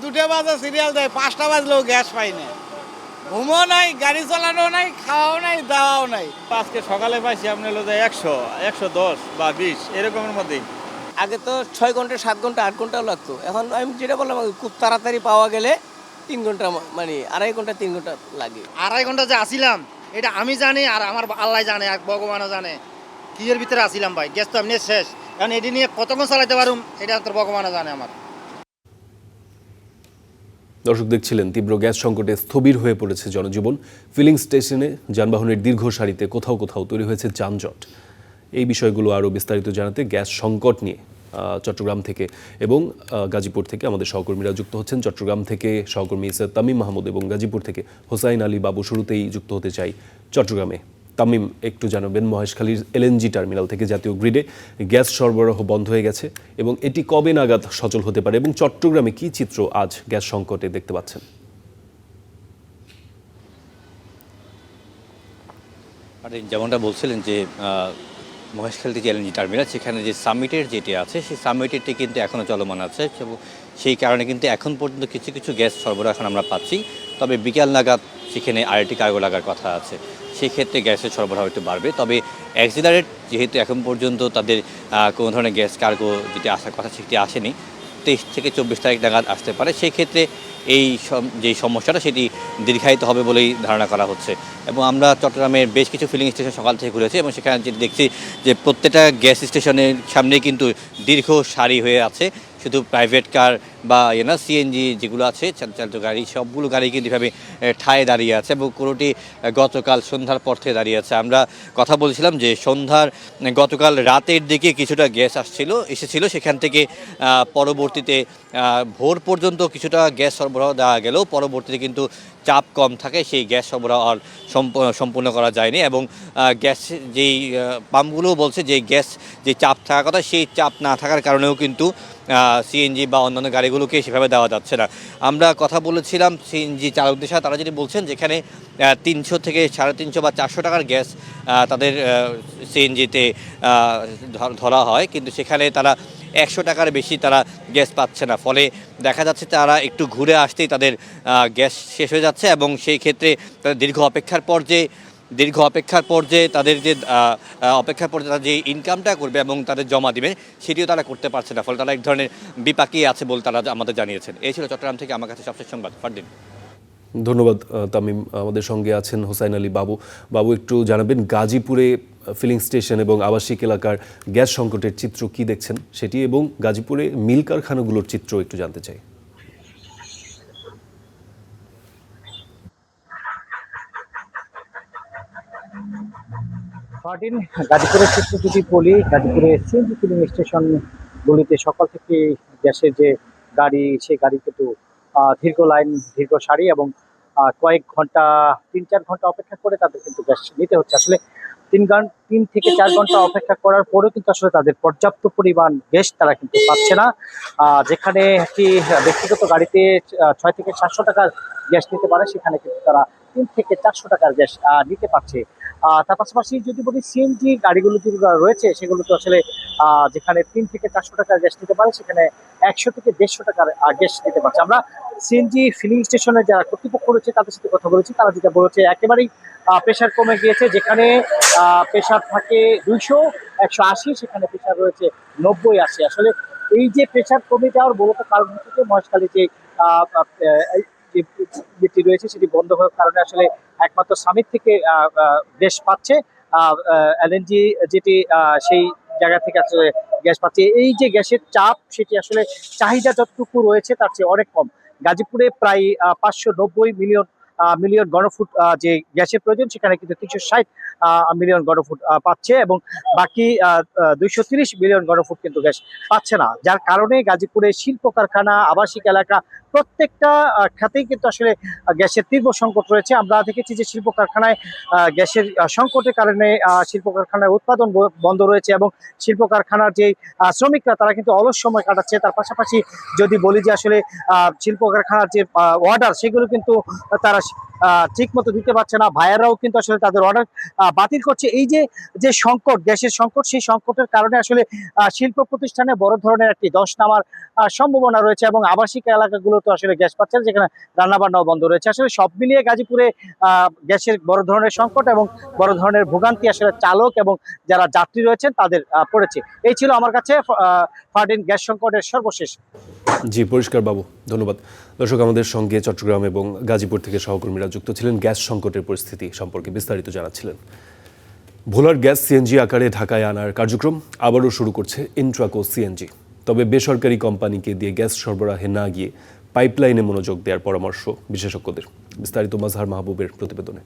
দুটো বাজে সিরিয়াল দেয়, 5টা বাজলেও গ্যাস পাই না। ঘুমও নাই, গাড়ি চালানো নাই, খাওয়াও নাই, দাওয়াও নাই। আজকে সকালে পাইছি আপনি হলো যে 100, 110 বা 20 এরকমের মধ্যেই। আগে তো 6 ঘন্টা, 7 ঘন্টা, 8 ঘন্টাও লাগতো। এখন আমি যেটা বললাম খুব তাড়াতাড়ি পাওয়া গেলে 3 ঘন্টা, মানে 2.5 ঘন্টা 3 ঘন্টা লাগে। 2.5 ঘন্টা যে আসিলাম এটা আমি জানি আর আমার আল্লাহ জানে আর ভগবানও জানে কি এর ভিতরে আসিলাম ভাই। গ্যাস তো এমনি শেষ, কারণ এটি নিয়ে কতক্ষণ চালাতে পারুম এটা তো ভগবানও জানে আমার। দর্শক দেখছিলেন, তীব্র গ্যাস সংকটে স্থবির হয়ে পড়েছে জনজীবন। ফিলিং স্টেশনে যানবাহনের দীর্ঘ সারিতে কোথাও কোথাও তৈরি হয়েছে যানজট। এই বিষয়গুলো আরও বিস্তারিত জানাতে গ্যাস সংকট নিয়ে চট্টগ্রাম থেকে এবং গাজীপুর থেকে আমাদের সহকর্মীরা যুক্ত হচ্ছেন। চট্টগ্রাম থেকে সহকর্মী সৈয়দ তামিম মাহমুদ এবং গাজীপুর থেকে হোসাইন আলী বাবু। শুরুতেই যুক্ত হতে চাই চট্টগ্রামে। তামিম, একটু জানাবেন মহেশখালীর এলএনজি টার্মিনাল থেকে জাতীয় গ্রিডে গ্যাস সরবরাহ বন্ধ হয়ে গেছে এবং এটি কবে নাগাদ সচল হতে পারে এবং চট্টগ্রামে কী চিত্র আজ গ্যাস সংকটে দেখতে পাচ্ছেন? যেমনটা বলছিলেন যে মহেশখালী যে এলএনজি টার্মিনাল, সেখানে যে সামিটের যেটি আছে সেই সামিটেরটি কিন্তু এখনও চলমান আছে। সেই কারণে কিন্তু এখন পর্যন্ত কিছু কিছু গ্যাস সরবরাহ এখন আমরা পাচ্ছি। তবে বিকেল নাগাদ সেখানে আরেকটি কার্গো লাগার কথা আছে, সেই ক্ষেত্রে গ্যাসের সরবরাহ একটু বাড়বে। তবে এক্সিলারেট যেহেতু এখন পর্যন্ত তাদের কোনো ধরনের গ্যাস কার্গো যেটি আসার কথা সেটি আসেনি, 23 থেকে 24 তারিখ নাগাদ আসতে পারে। সেই ক্ষেত্রে এই যে সমস্যাটা সেটি দীর্ঘায়িত হবে বলেই ধারণা করা হচ্ছে। এবং আমরা চট্টগ্রামের বেশ কিছু ফিলিং স্টেশন সকাল থেকে ঘুরেছি এবং সেখানে যেটি দেখছি যে প্রত্যেকটা গ্যাস স্টেশনের সামনে কিন্তু দীর্ঘ সারি হয়ে আছে। শুধু প্রাইভেট কার বা সিএনজি যেগুলো আছে চালিত গাড়ি, সবগুলো গাড়ি কিন্তু এভাবে ঠায় দাঁড়িয়ে আছে এবং কোনোটি গতকাল সন্ধ্যার পর থেকে দাঁড়িয়ে আছে। আমরা কথা বলছিলাম যে গতকাল রাতের দিকে কিছুটা গ্যাস এসেছিল, সেখান থেকে পরবর্তীতে ভোর পর্যন্ত কিছুটা গ্যাস সরবরাহ দেওয়া গেলেও পরবর্তীতে কিন্তু চাপ কম থাকে, সেই গ্যাস সরবরাহ আর সম্পূর্ণ করা যায়নি। এবং গ্যাস যেই পাম্পগুলো বলছে যে গ্যাস যে চাপ থাকার কথা সেই চাপ না থাকার কারণেও কিন্তু সিএনজি বা অন্যান্য গাড়িগুলোকে সেভাবে দেওয়া যাচ্ছে না। আমরা কথা বলেছিলাম সিএনজি চালকদের সাথে, তারা যেটি বলছেন যেখানে 300 থেকে 350 বা 400 টাকার গ্যাস তাদের সিএনজিতে ধরা হয়, কিন্তু সেখানে তারা 100 টাকার বেশি তারা গ্যাস পাচ্ছে না। ফলে দেখা যাচ্ছে তারা একটু ঘুরে আসতেই তাদের গ্যাস শেষ হয়ে যাচ্ছে এবং সেই ক্ষেত্রে তাদের দীর্ঘ অপেক্ষার পর যে তাদের যে ইনকামটা করবে এবং তাদের জমা দিবে সেটিও তারা করতে পারছে না। ফলে তারা এক ধরনের বিপাকেই আছে বলে তারা আমাদের জানিয়েছেন। এই ছিল চট্টগ্রাম থেকে আমার কাছে সবশেষ সংবাদ। ফারদিন। ধন্যবাদ তামিম। আমাদের সঙ্গে আছেন হোসাইন আলী বাবু। বাবু, একটু জানাবেন গাজীপুরে ফিলিং স্টেশন এবং আবাসিক এলাকার গ্যাস সংকটের চিত্র কি দেখছেন সেটি, এবং গাজীপুরে মিল কারখানাগুলোর চিত্র একটু জানতে চাই। গাজীপুরের চিত্র যদি বলি, গাজীপুরে সিএনজি ফিলিং স্টেশনগুলিতে সকাল থেকে গ্যাসের যে গাড়ি, সেই গাড়ি কিন্তু দীর্ঘ লাইন, দীর্ঘ সারি এবং কয়েক ঘন্টা ৩-৪ ঘন্টা অপেক্ষা করে তাদের কিন্তু গ্যাস নিতে হচ্ছে। আসলে ৩ থেকে ৪ ঘন্টা অপেক্ষা করার পরেও কিন্তু আসলে তাদের পর্যাপ্ত পরিমাণ গ্যাস তারা কিন্তু পাচ্ছে না। যেখানে একটি ব্যক্তিগত গাড়িতে ৬ থেকে ৭০০ টাকার গ্যাস নিতে পারে, সেখানে কিন্তু তারা ৩ থেকে ৪০০ টাকার গ্যাস নিতে পারছে। তার পাশাপাশি যদি বলি সিএনজি গাড়িগুলো যেগুলো রয়েছে সেগুলো তো আসলে যেখানে ৩ থেকে ৪০০ টাকার গ্যাস নিতে পারে, সেখানে ১০০ থেকে ১৫০ টাকার গ্যাস নিতে পারছে। আমরা সিএনজি ফিলিং স্টেশনের যারা কর্তৃপক্ষ রয়েছে তাদের সাথে কথা বলেছি, তারা যেটা বলেছে একেবারেই প্রেশার কমে গিয়েছে। যেখানে প্রেশার থাকে ২০০, ১৮০, সেখানে প্রেশার রয়েছে ৯০-৮০। আসলে এই যে প্রেশার কমে যাওয়ার মূলত কারণ হচ্ছে মহেশখালী যেটি রয়েছে সেটি বন্ধ হওয়ার কারণে আসলে একমাত্র সামিট থেকে গ্যাস পাচ্ছে, এলএনজি যেটি সেই জায়গা থেকে আসলে গ্যাস পাচ্ছে। এই যে গ্যাসের চাপ, সেটি আসলে চাহিদা যতটুকু রয়েছে তার চেয়ে অনেক কম। গাজীপুরে প্রায় ৫৯০ মিলিয়ন ঘনফুট যে গ্যাসের প্রয়োজন, সেখানে কিন্তু ৩৬০ মিলিয়ন ঘনফুট পাচ্ছে এবং বাকি ২৩০ মিলিয়ন ঘনফুট কিন্তু গ্যাস পাচ্ছে না। যার কারণে গাজীপুরে শিল্প কারখানা, আবাসিক এলাকা প্রত্যেকটা খাতেই কিন্তু আসলে গ্যাসের তীব্র সংকট রয়েছে। আমরা দেখেছি যে শিল্প কারখানায় গ্যাসের সংকটের কারণে শিল্প কারখানার উৎপাদন বন্ধ রয়েছে এবং শিল্প কারখানার যে শ্রমিকরা তারা কিন্তু অলস সময় কাটাচ্ছে। তার পাশাপাশি যদি বলি যে আসলে শিল্প কারখানার যে অর্ডার, সেগুলো কিন্তু তারা ঠিক মতো দিতে পারছে না। ভাইয়ারাও কিন্তু আসলে তাদের অর্ডার বাতিল করছে। এই যে সংকট, গ্যাসের সংকট, সেই সংকটের কারণে আসলে শিল্প প্রতিষ্ঠানে বড় ধরনের একটি ধস নামার সম্ভাবনা রয়েছে এবং আবাসিক এলাকাগুলো তো আসলে গ্যাস পাচ্ছে না, যেখানে রান্নাবান্নাও বন্ধ রয়েছে। আসলে সব মিলিয়ে গাজীপুরে গ্যাসের বড় ধরনের সংকট এবং বড় ধরনের ভোগান্তি আসলে চালক এবং যারা যাত্রী রয়েছেন তাদের পড়েছে। এই ছিল আমার কাছে ফারদিন গ্যাস সংকটের সর্বশেষ। জি, পরিষ্কার বাবু, ধন্যবাদ। দর্শক, আমাদের সঙ্গে চট্টগ্রাম এবং গাজীপুর থেকে সহকর্মীরা যুক্ত ছিলেন, গ্যাস সংকটের পরিস্থিতি সম্পর্কে বিস্তারিত জানাচ্ছিলেন। ভোলার গ্যাস সিএনজি আকারে ঢাকায় আনার কার্যক্রম আবারও শুরু করছে ইন্ট্রাকো সিএনজি। তবে বেসরকারি কোম্পানিকে দিয়ে গ্যাস সরবরাহে না গিয়ে পাইপলাইনে মনোযোগ দেওয়ার পরামর্শ বিশেষজ্ঞদের। বিস্তারিত মাজহার মাহবুবের প্রতিবেদনে।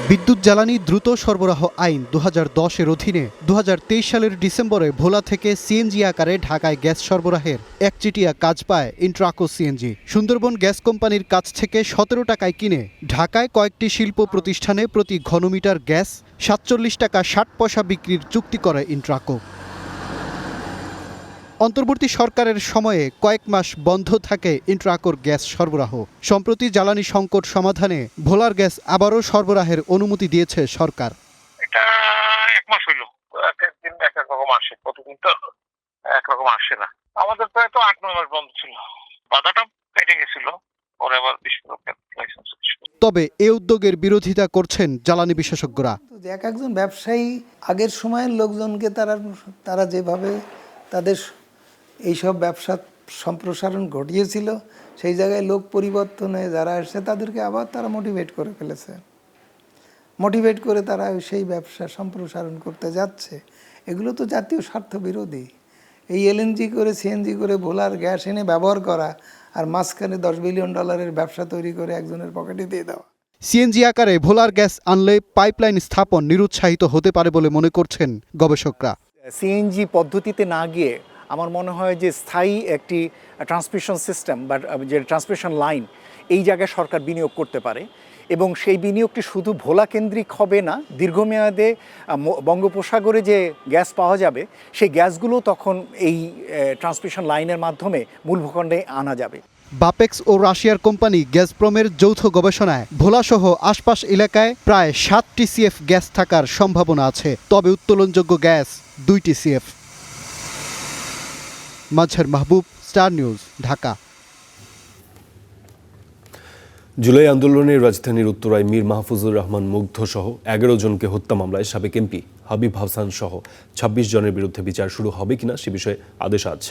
বিদ্যুৎ জ্বালানি দ্রুত সরবরাহ আইন ২০১০-এর অধীনে ২০২৩ সালের ডিসেম্বরে ভোলা থেকে সিএনজি আকারে ঢাকায় গ্যাস সরবরাহের একচেটিয়া কাজ পায় ইন্ট্রাকো সিএনজি। সুন্দরবন গ্যাস কোম্পানির কাছ থেকে ১৭ টাকায় কিনে ঢাকায় কয়েকটি শিল্প প্রতিষ্ঠানে প্রতি ঘনমিটার গ্যাস ৪৭ টাকা ৬০ পয়সা বিক্রির চুক্তি করে ইন্ট্রাকো। অন্তর্বর্তী সরকারের সময়ে কয়েক মাস বন্ধ থাকে ইন্ট্রাকোর গ্যাস সরবরাহ। সম্প্রতি জ্বালানি সংকট সমাধানে ভোলার গ্যাস আবারও সরবরাহের অনুমতি দিয়েছে সরকার। এটা ১ মাস হইল, একদিন এক রকম আসে, প্রতিদিন তো একরকম আসে না। আমাদের প্রায় তো ৮-৯ মাস বন্ধ ছিল, বাধাটা কেটে গেছিল, পরে আবার লাইসেন্স। তবে এ উদ্যোগের বিরোধিতা করছেন জ্বালানি বিশেষজ্ঞরা। এক একজন ব্যবসায়ী আগের সময়ের লোকজনকে তারা যেভাবে তাদের এইসব ব্যবসা সম্প্রসারণ ঘটিয়েছিল, সেই জায়গায় লোক পরিবর্তনে যারা এসছে তাদেরকে আবার তারা মোটিভেট করে ফেলেছে, মোটিভেট করে তারা সেই ব্যবসা সম্প্রসারণ করতে যাচ্ছে। এগুলো তো জাতীয় স্বার্থ বিরোধী। এই এলএনজি করে সিএনজি করে ভোলার গ্যাস এনে ব্যবহার করা আর মাঝখানে $10 বিলিয়ন ব্যবসা তৈরি করে একজনের পকেটে দিয়ে দেওয়া। সিএনজি আকারে ভোলার গ্যাস আনলে পাইপলাইন স্থাপন নিরুৎসাহিত হতে পারে বলে মনে করছেন গবেষকরা। সিএনজি পদ্ধতিতে না গিয়ে আমার মনে হয় যে স্থায়ী একটি ট্রান্সমিশন সিস্টেম বা যে ট্রান্সমিশন লাইন, এই জায়গায় সরকার বিনিয়োগ করতে পারে এবং সেই বিনিয়োগটি শুধু ভোলা কেন্দ্রিক হবে না, দীর্ঘমেয়াদে বঙ্গোপসাগরে যে গ্যাস পাওয়া যাবে সেই গ্যাসগুলো তখন এই ট্রান্সমিশন লাইনের মাধ্যমে মূল ভূখণ্ডে আনা যাবে। বাপেক্স ও রাশিয়ার কোম্পানি গ্যাসপ্রমের যৌথ গবেষণায় ভোলাসহ আশপাশ এলাকায় প্রায় 7 TCF গ্যাস থাকার সম্ভাবনা আছে, তবে উত্তোলনযোগ্য গ্যাস 2 TCF। মাজহার মাহবুব, স্টার নিউজ, ঢাকা। জুলাই আন্দোলনে রাজধানীর উত্তরায় মীর মাহফুজুর রহমান মুগ্ধ সহ ১১ জনকে হত্যা মামলায় সাবেক এমপি হাবিব হাসান সহ ২৬ জনের বিরুদ্ধে বিচার শুরু হবে কিনা সে বিষয়ে আদেশ আজ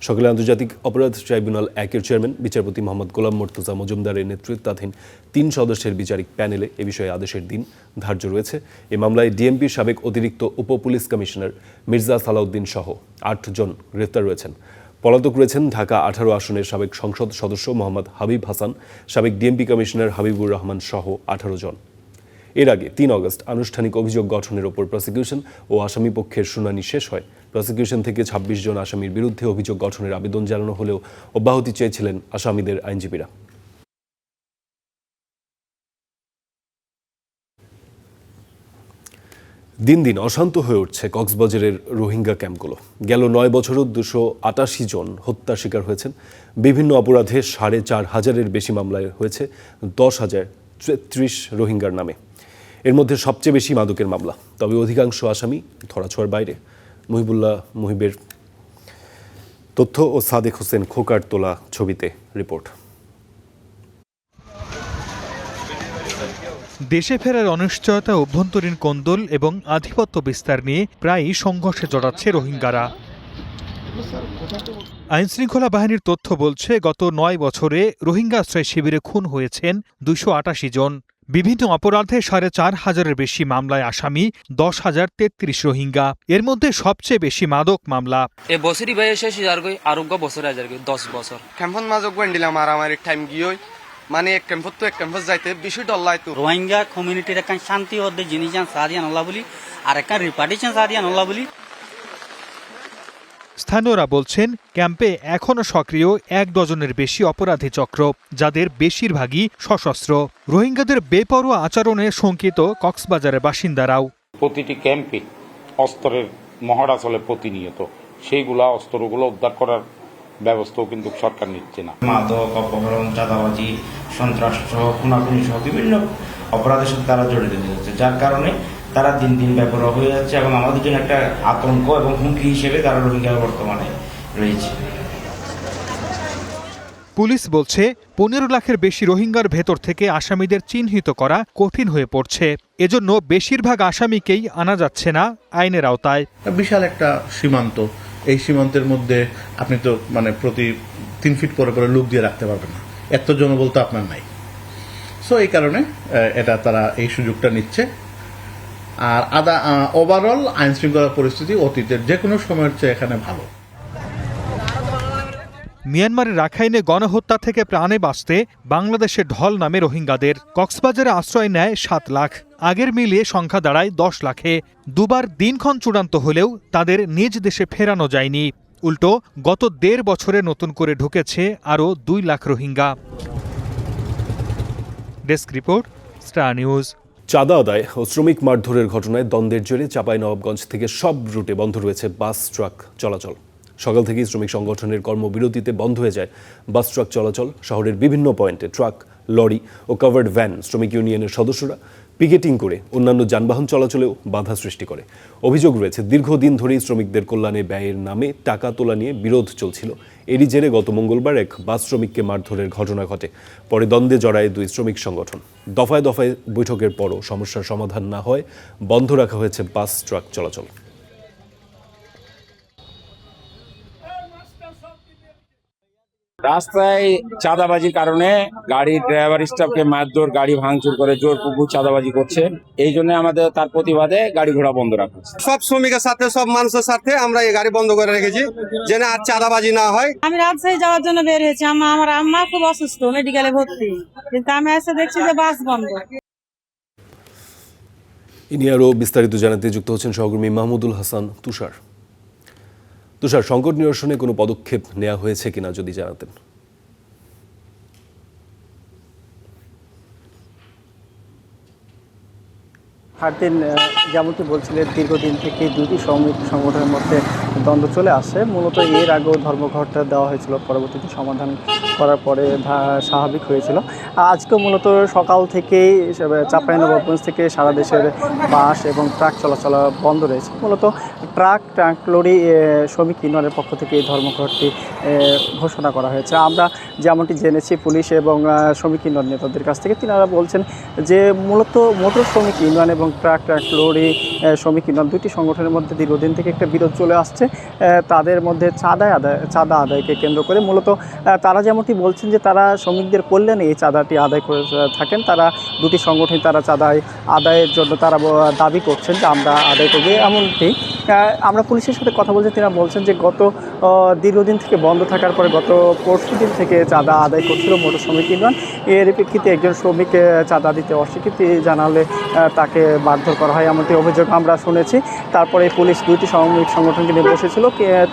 সকালে আন্তর্জাতিক অপরাধ ট্রাইব্যুনাল ১-এর চেয়ারম্যান বিচারপতি মোহাম্মদ গোলাম মোর্তজা মজুমদারের নেতৃত্বাধীন ৩ সদস্যের বিচারিক প্যানেলে এ বিষয়ে আদেশের দিন ধার্য রয়েছে। এই মামলায় ডিএমপির সাবেক অতিরিক্ত উপ পুলিশ কমিশনার মির্জা সালাউদ্দিন সহ ৮ জন গ্রেফতার রয়েছেন। পলাতক রয়েছেন ঢাকা ১৮ আসনের সাবেক সংসদ সদস্য মোহাম্মদ হাবিব হাসান, সাবেক ডিএমপি কমিশনার হাবিবুর রহমান সহ ১৮ জন। এর আগে ৩ আগস্ট আনুষ্ঠানিক অভিযোগ গঠনের ওপর প্রসিকিউশন ও আসামি পক্ষের শুনানি শেষ হয়। প্রসিকিউশন থেকে ২৬ জন আসামির বিরুদ্ধে অভিযোগ গঠনের আবেদন জানানো হলেও অব্যাহতি চেয়েছিলেন আসামিদের আইনজীবীরা। দিন দিন অশান্ত হয়ে উঠছে কক্সবাজারের রোহিঙ্গা ক্যাম্পগুলো। গেল ৯ বছরও ২৮৮ জন হত্যার শিকার হয়েছেন। বিভিন্ন অপরাধে ৪,৫০০-এর বেশি মামলায় হয়েছে ১০,০৩৩ রোহিঙ্গার নামে। এর মধ্যে সবচেয়ে বেশি মাদকের মামলা, তবে অধিকাংশ আসামি ধরাছোঁয়ার বাইরে। মুহিবুল্লাহ মুহিবের তথ্য ও সাদেক হোসেন খোকার তোলা ছবিতে রিপোর্ট। দেশে ফেরার অনিশ্চয়তা, অভ্যন্তরীণ কোন্দল এবং আধিপত্য বিস্তার নিয়ে প্রায়ই সংঘর্ষে জড়াচ্ছে রোহিঙ্গারা। আইনশৃঙ্খলা বাহিনীর তথ্য বলছে, গত ৯ বছরে রোহিঙ্গা আশ্রয় শিবিরে খুন হয়েছেন ২৮৮ জন। বিভিন্ন অপরাধে ৪,৫০০-এর বেশি মামলায় আসামি ১০,০৩৩ রোহিঙ্গা। এর মধ্যে সবচেয়ে বেশি মাদক মামলা। এ বছরই ভাই শেষ হাজার গই আরোগ্য বছর হাজার গই 10 বছর ক্যাম্পন মাঝে গন্ডিলাম আর আমার টাইম গিয়ে মানে এক ক্যাম্পত তো এক ক্যাম্পাস যাইতে বেশি ডল্লাই তো রোহিঙ্গা কমিউনিটির একটা শান্তি হতে জিনিস সাদিয়ান আল্লাহ বলি আর একটা রিপার্টিশন সাদিয়ান আল্লাহ বলি। স্থানীয়রা বলছেন, ক্যাম্পে এখনও সক্রিয় ১ ডজনের বেশি অপরাধী চক্র, যাদের বেশিরভাগই সশস্ত্র। রোহিঙ্গাদের বেপরোয়া আচরণে শঙ্কিত কক্সবাজারের বাসিন্দারাও। প্রতিটি ক্যাম্পে অস্ত্রের মহড়া চলে প্রতিনিয়ত, সেইগুলা অস্ত্রগুলো উদ্ধার করার ব্যবস্থাও কিন্তু সরকার নিচ্ছে না। মাদক, অপহরণ, চাঁদাবাজি, সন্ত্রাস সহ খুনাখুনি সহ বিভিন্ন অপরাধের সাথে তারা জড়িত হয়ে যাচ্ছে, যার কারণে তারা দিন দিন বেপরোয়া হয়ে যাচ্ছে এবং আমাদের জন্য একটা আতঙ্ক এবং হুমকি হিসেবে তারা রোহিঙ্গা বর্তমানে রয়েছে। পুলিশ বলছে, ১৫ লাখের বেশি রোহিঙ্গার ভেতর থেকে আসামিদের চিহ্নিত করা কঠিন হয়ে পড়ছে। এজন্য বেশিরভাগ আসামিকেই আনা যাচ্ছে না আইনের আওতায়। বিশাল একটা সীমান্ত, এই সীমান্তের মধ্যে আপনি তো মানে প্রতি 3 ফিট পরে পরে লোক দিয়ে রাখতে পারবেন না, এত জনবল তো আপনার নাই। সো এই কারণে এটা তারা এই সুযোগটা নিচ্ছে। আর ওভারঅল আইন শৃঙ্খলা পরিস্থিতি অতীতের যে কোনো সময়ের চেয়ে এখানে ভালো। মিয়ানমারের রাখাইনে গণহত্যা থেকে প্রাণে বাঁচতে বাংলাদেশে ঢল নামে রোহিঙ্গাদের। কক্সবাজারে আশ্রয় নেয় ৭ লাখ, আগের মিলিয়ে সংখ্যা দাঁড়ায় ১০ লাখে। দুবার দিনক্ষণ চূড়ান্ত হলেও তাদের নিজ দেশে ফেরানো যায়নি। উল্টো গত ১.৫ বছরে নতুন করে ঢুকেছে আরও ২ lakh Rohingya. Desk report, star news. চাঁদা আদায় ও শ্রমিক মারধরের ঘটনায় দ্বন্দ্বের জেরে চাঁপাইনবাবগঞ্জ থেকে সব রুটে বন্ধ রয়েছে বাস ট্রাক চলাচল। সকাল থেকেই শ্রমিক সংগঠনের কর্মবিরতিতে বন্ধ হয়ে যায় বাস ট্রাক চলাচল। শহরের বিভিন্ন পয়েন্টে ট্রাক, লরি ও কাভার্ড ভ্যান শ্রমিক ইউনিয়নের সদস্যরা পিকেটিং করে অন্যান্য যানবাহন চলাচলেও বাধা সৃষ্টি করে। অভিযোগ রয়েছে, দীর্ঘদিন ধরেই শ্রমিকদের কল্যাণে ব্যয়ের নামে টাকা তোলা নিয়ে বিরোধ চলছিল। এরই জেরে গত মঙ্গলবার এক বাস শ্রমিককে মারধরের ঘটনা ঘটে। পরে দ্বন্দ্বে জড়ায় 2 শ্রমিক সংগঠন। দফায় দফায় বৈঠকের পরও সমস্যার সমাধান না হয় বন্ধ রাখা হয়েছে বাস ট্রাক চলাচল। রাস্তায় চাঁদাবাজির কারণে গাড়ির ড্রাইভার স্টাফকে মারধর, গাড়ি ভাঙচুর করে জোরপূর্বক চাঁদাবাজি করছে। এই জন্য আমাদের তার প্রতিবাদে গাড়ি ঘোড়া বন্ধ রাখা হচ্ছে। সব শ্রমিকের সাথে, সব মানুষের সাথে আমরা এই গাড়ি বন্ধ করে রেখেছি যেন আর চাঁদাবাজি না হয়। আমি রাজশাহী যাওয়ার জন্য বের হয়েছি। আমার আম্মা খুব অসুস্থ, মেডিকেলে ভর্তি, কিন্তু আমি এসে দেখছি যে বাস বন্ধ। ইনি আরও বিস্তারিত জানাতে যুক্ত হচ্ছেন সহকর্মী মাহমুদুল হাসান তুষার। তুষার, সংকট নিরসনে কোনো পদক্ষেপ নেওয়া হয়েছে কিনা যদি জানাতেন। ফারদিন যেমনটি বলছিলেন, দীর্ঘদিন থেকে দুটি শ্রমিক সংগঠনের মধ্যে দ্বন্দ্ব চলে আসে। মূলত এর আগেও ধর্মঘট দেওয়া হয়েছিল, পরবর্তীতে সমাধান করার পরে স্বাভাবিক হয়েছিল। আজকেও মূলত সকাল থেকেই চাঁপাইনবাবগঞ্জ থেকে সারা দেশের বাস এবং ট্রাক চলাচল বন্ধ রয়েছে। মূলত ট্রাক লরি শ্রমিক ইউনিয়নের পক্ষ থেকে এই ধর্মঘটটি ঘোষণা করা হয়েছে। আমরা যেমনটি জেনেছি পুলিশ এবং শ্রমিক ইউনিয়ন নেতাদের কাছ থেকে, তিনারা বলছেন যে মূলত মোটর শ্রমিক ইউনিয়ন এবং ট্রাক লরি শ্রমিক ইউনিয়ন দুটি সংগঠনের মধ্যে দীর্ঘদিন থেকে একটা বিরোধ চলে আসছে। তাদের মধ্যে চাঁদা আদায়কে কেন্দ্র করে মূলত তারা যেমনটি বলছেন যে তারা শ্রমিকদের কল্যাণে এই চাঁদাটি আদায় করে থাকেন। তারা দুটি সংগঠন তারা চাঁদা আদায়ের জন্য তারা দাবি করছেন যে আমরা আদায় করব। এমনটি আমরা পুলিশের সাথে কথা বলছি, তারা বলছেন যে গত দীর্ঘদিন থেকে বন্ধ থাকার পরে গত পরশুদিন থেকে চাঁদা আদায় করছিল মোটর শ্রমিক ইউনিয়ন। এর প্রেক্ষিতে একজন শ্রমিক চাঁদা দিতে অস্বীকৃতি জানালে তাকে মারধর করা হয়, এমনটি অভিযোগ আমরা শুনেছি। তারপরে পুলিশ দুইটি শ্রমিক সংগঠনকে নিয়ে বসেছিল,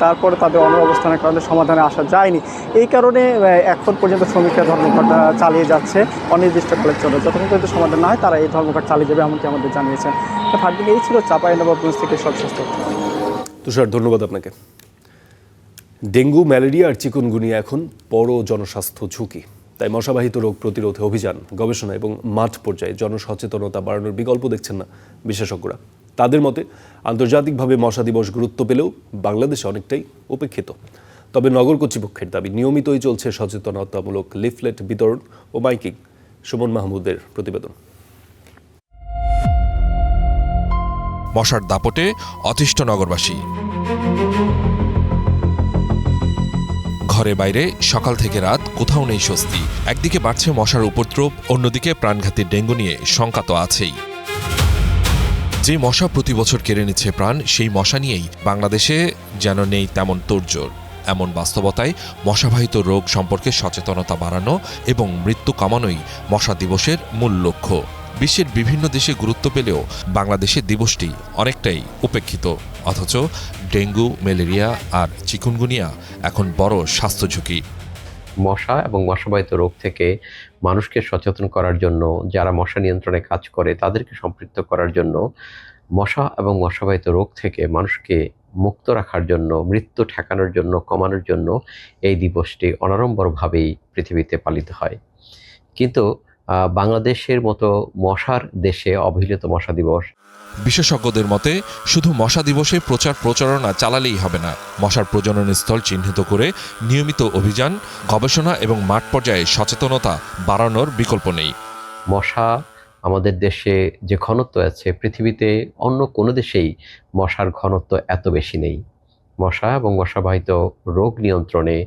তারপরে তাদের অনবস্থানের কারণে সমাধানে আসা যায়নি। এই কারণে এখন পর্যন্ত শ্রমিকরা ধর্মঘট চালিয়ে যাচ্ছে অনির্দিষ্টকালের জন্য। যতক্ষণ পর্যন্ত সমাধান না হয় তারা এই ধর্মঘট চালিয়ে যাবে, এমনটি আমাদের জানিয়েছেন। ফারদিন, এই ছিল চাঁপাইনবাবগঞ্জ থেকে সর্বশেষ তথ্য। তুষার, ধন্যবাদ আপনাকে। ডেঙ্গু, ম্যালেরিয়া আর চিকুনগুনিয়া এখন বড় জনস্বাস্থ্য ঝুঁকি। তাই মশাবাহিত রোগ প্রতিরোধে অভিযান, গবেষণা এবং মাঠ পর্যায়ে জনসচেতনতা বাড়ানোর বিকল্প দেখছেন না বিশেষজ্ঞরা। তাদের মতে আন্তর্জাতিকভাবে মশা দিবস গুরুত্ব পেলেও বাংলাদেশে অনেকটাই উপেক্ষিত। তবে নগর কর্তৃপক্ষের দাবি নিয়মিতই চলছে সচেতনতামূলক লিফলেট বিতরণ ও মাইকিং। সুমন মাহমুদের প্রতিবেদন। মশার দাপটে অতিষ্ঠ নগরবাসী। ঘরে বাইরে সকাল থেকে রাত কোথাও নেই স্বস্তি। একদিকে বাড়ছে মশার উপদ্রব, অন্যদিকে প্রাণঘাতী ডেঙ্গু নিয়ে শঙ্কা তো আছেই। যে মশা প্রতি বছর কেড়ে নিচ্ছে প্রাণ, সেই মশা নিয়েই বাংলাদেশে যেন নেই তেমন তোড়জোড়। এমন বাস্তবতায় মশাবাহিত রোগ সম্পর্কে সচেতনতা বাড়ানো এবং মৃত্যু কমানোই মশা দিবসের মূল লক্ষ্য। বিশ্বের বিভিন্ন দেশে গুরুত্ব পেলেও বাংলাদেশে দিবসটি অনেকটাই উপেক্ষিত। অথচ ডেঙ্গু, ম্যালেরিয়া আর চিকুনগুনিয়া এখন বড় স্বাস্থ্য ঝুঁকি। মশা এবং মশাবাহিত রোগ থেকে মানুষকে সচেতন করার জন্য, যারা মশা নিয়ন্ত্রণে কাজ করে তাদেরকে সম্পৃক্ত করার জন্য, মশা এবং মশাবাহিত রোগ থেকে মানুষকে মুক্ত রাখার জন্য, মৃত্যু ঠেকানোর জন্য, কমানোর জন্য এই দিবসটি অনাড়ম্বরভাবেই পৃথিবীতে পালিত হয়। কিন্তু বাংলাদেশের মতো মশার দেশে অবহেলিত মশা দিবস। বিশেষজ্ঞদের মতে শুধু মশা দিবসে প্রচারণা চালালেই হবে না। মশার প্রজনন স্থল চিহ্নিত করে নিয়মিত অভিযান, গবেষণা এবং মাঠ পর্যায়ে সচেতনতা বাড়ানোর বিকল্প নেই। মশা আমাদের দেশে যে ঘনত্ব আছে, পৃথিবীতে অন্য কোনো দেশেই মশার ঘনত্ব এত বেশি নেই। মশা এবং মশাবাহিত রোগ নিয়ন্ত্রণে,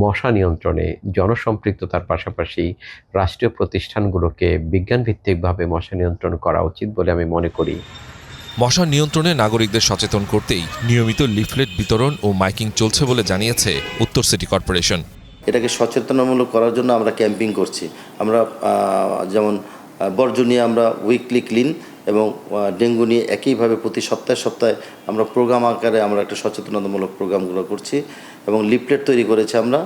মশা নিয়ন্ত্রণে জনসম্পৃক্ততার পাশাপাশি রাষ্ট্রীয় প্রতিষ্ঠানগুলোকে বিজ্ঞানভিত্তিকভাবে মশা নিয়ন্ত্রণ করা উচিত বলে আমি মনে করি। মশা নিয়ন্ত্রণে নাগরিকদের সচেতন করতেই নিয়মিত লিফলেট বিতরণ ও মাইকিং চলছে বলে জানিয়েছে উত্তর সিটি কর্পোরেশন। এটাকে সচেতনমূলক করার জন্য আমরা ক্যাম্পিং করছি। আমরা যেমন বর্জ্য নিয়ে আমরা উইকলি ক্লিন এবং ডেঙ্গু নিয়ে একইভাবে প্রতি সপ্তাহে আমরা প্রোগ্রাম আকারে আমরা একটা সচেতনতামূলক প্রোগ্রামগুলো করছি এবং লিফলেট তৈরি করেছি আমরা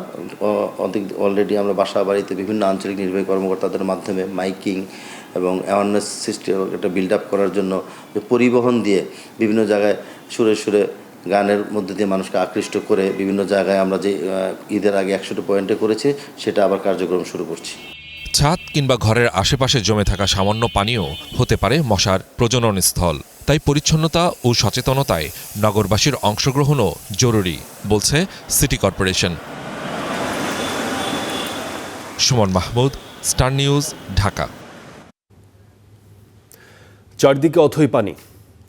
অলরেডি। আমরা বাসা বাড়িতে বিভিন্ন আঞ্চলিক নির্বাহী কর্মকর্তাদের মাধ্যমে মাইকিং এবং অ্যাওয়ারনেস সিস্টেম একটা বিল্ড আপ করার জন্য পরিবহন দিয়ে বিভিন্ন জায়গায় সুরে সুরে গানের মধ্যে দিয়ে মানুষকে আকৃষ্ট করে বিভিন্ন জায়গায় আমরা যে ঈদের আগে 100টি পয়েন্টে করেছি সেটা আবার কার্যক্রম শুরু করছি। ছাদ কিংবা ঘরের আশেপাশে জমে থাকা সামান্য পানিও হতে পারে মশার প্রজনন স্থল। তাই পরিচ্ছন্নতা ও সচেতনতায় নগরবাসীর অংশগ্রহণও জরুরি বলছে city corporation. Suman Mahmud, star news, Dhaka. চারদিকে অথই পানি,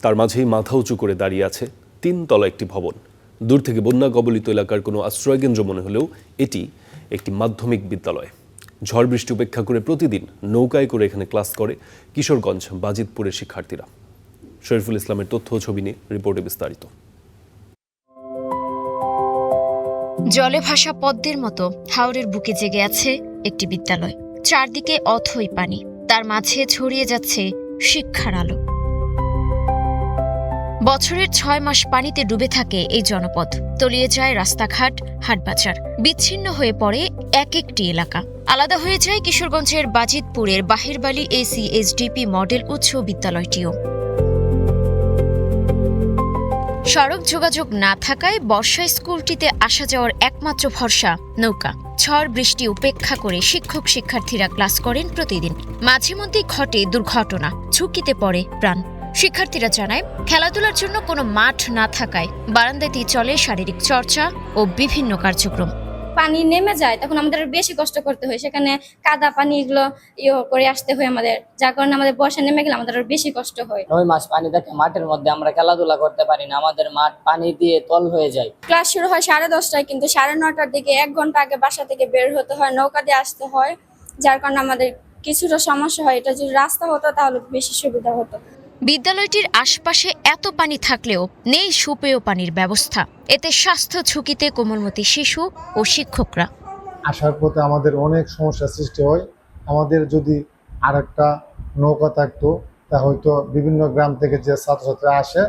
তার মাঝেই মাথা উঁচু করে দাঁড়িয়ে আছে 3 তলা একটি ভবন। দূর থেকে বন্যা কবলিত এলাকার কোনো আশ্রয়কেন্দ্র মনে হলেও এটি একটি মাধ্যমিক বিদ্যালয়। ঝড় বৃষ্টি উপেক্ষা করে প্রতিদিন নৌকায় করে এখানে ক্লাস করে কিশোরগঞ্জ বাজিতপুরের শিক্ষার্থীরা। শরীফুল ইসলামের তথ্য ও ছবি নিয়ে রিপোর্টে বিস্তারিত। জলে ভাসা পদ্মের মতো হাওরের বুকে জেগে আছে একটি বিদ্যালয়। চারদিকে অথই পানি, তার মাঝে ছড়িয়ে যাচ্ছে শিক্ষার আলো। বছরের 6 মাস পানিতে ডুবে থাকে এই জনপদ। তলিয়ে যায় রাস্তাঘাট, হাটবাজার, বিচ্ছিন্ন হয়ে পড়ে এক একটি এলাকা। আলাদা হয়ে যায় কিশোরগঞ্জের বাজিতপুরের বাহিরবালি ACSDP মডেল উচ্চ বিদ্যালয়টিও। সড়ক যোগাযোগ না থাকায় বর্ষায় স্কুলটিতে আসা যাওয়ার একমাত্র ভরসা নৌকা। ঝড় বৃষ্টি উপেক্ষা করে শিক্ষক শিক্ষার্থীরা ক্লাস করেন প্রতিদিন। মাঝে মধ্যেই ঘটে দুর্ঘটনা, ঝুঁকিতে পড়ে প্রাণ। শিক্ষার্থীরা জানায়, খেলাধুলার জন্য কোনো মাঠ না থাকায় বারান্দাতেই চলে শারীরিক চর্চা ও বিভিন্ন কার্যক্রম। পানি নেমে যায় তখন আমাদের বেশি কষ্ট করতে হয়, সেখানে কাদা পানি এগুলো করে আসতে হয় আমাদের, যার কারণে আমাদের বর্ষা নেমে গেলে আমাদের বেশি কষ্ট হয়। 9 মাস পানি থাকে মাঠের মধ্যে, আমরা খেলাধুলা করতে পারি না, আমাদের মাঠ পানি দিয়ে তল হয়ে যায়। ক্লাস শুরু হয় 10:30টায়, কিন্তু 9:30টার দিকে 1 ঘন্টা আগে বাসা থেকে বের হতে হয়, নৌকা দিয়ে আসতে হয়, যার কারণে আমাদের কিছুটা সমস্যা হয়। এটা যদি রাস্তা হতো তাহলে বেশি সুবিধা হতো। বিদ্যালয়টির আশপাশে এত পানি থাকলেও নেই সুপেয় পানির ব্যবস্থা। এতে স্বাস্থ্য ঝুঁকিতে কোমলমতি শিশু ও শিক্ষকরা। আসার পথে আমাদের অনেক সমস্যার সৃষ্টি হয়। আমাদের যদি আরেকটা নৌকা থাকতো তা হয়তো বিভিন্ন গ্রাম থেকে যে ছাত্রছাত্রীরা আসে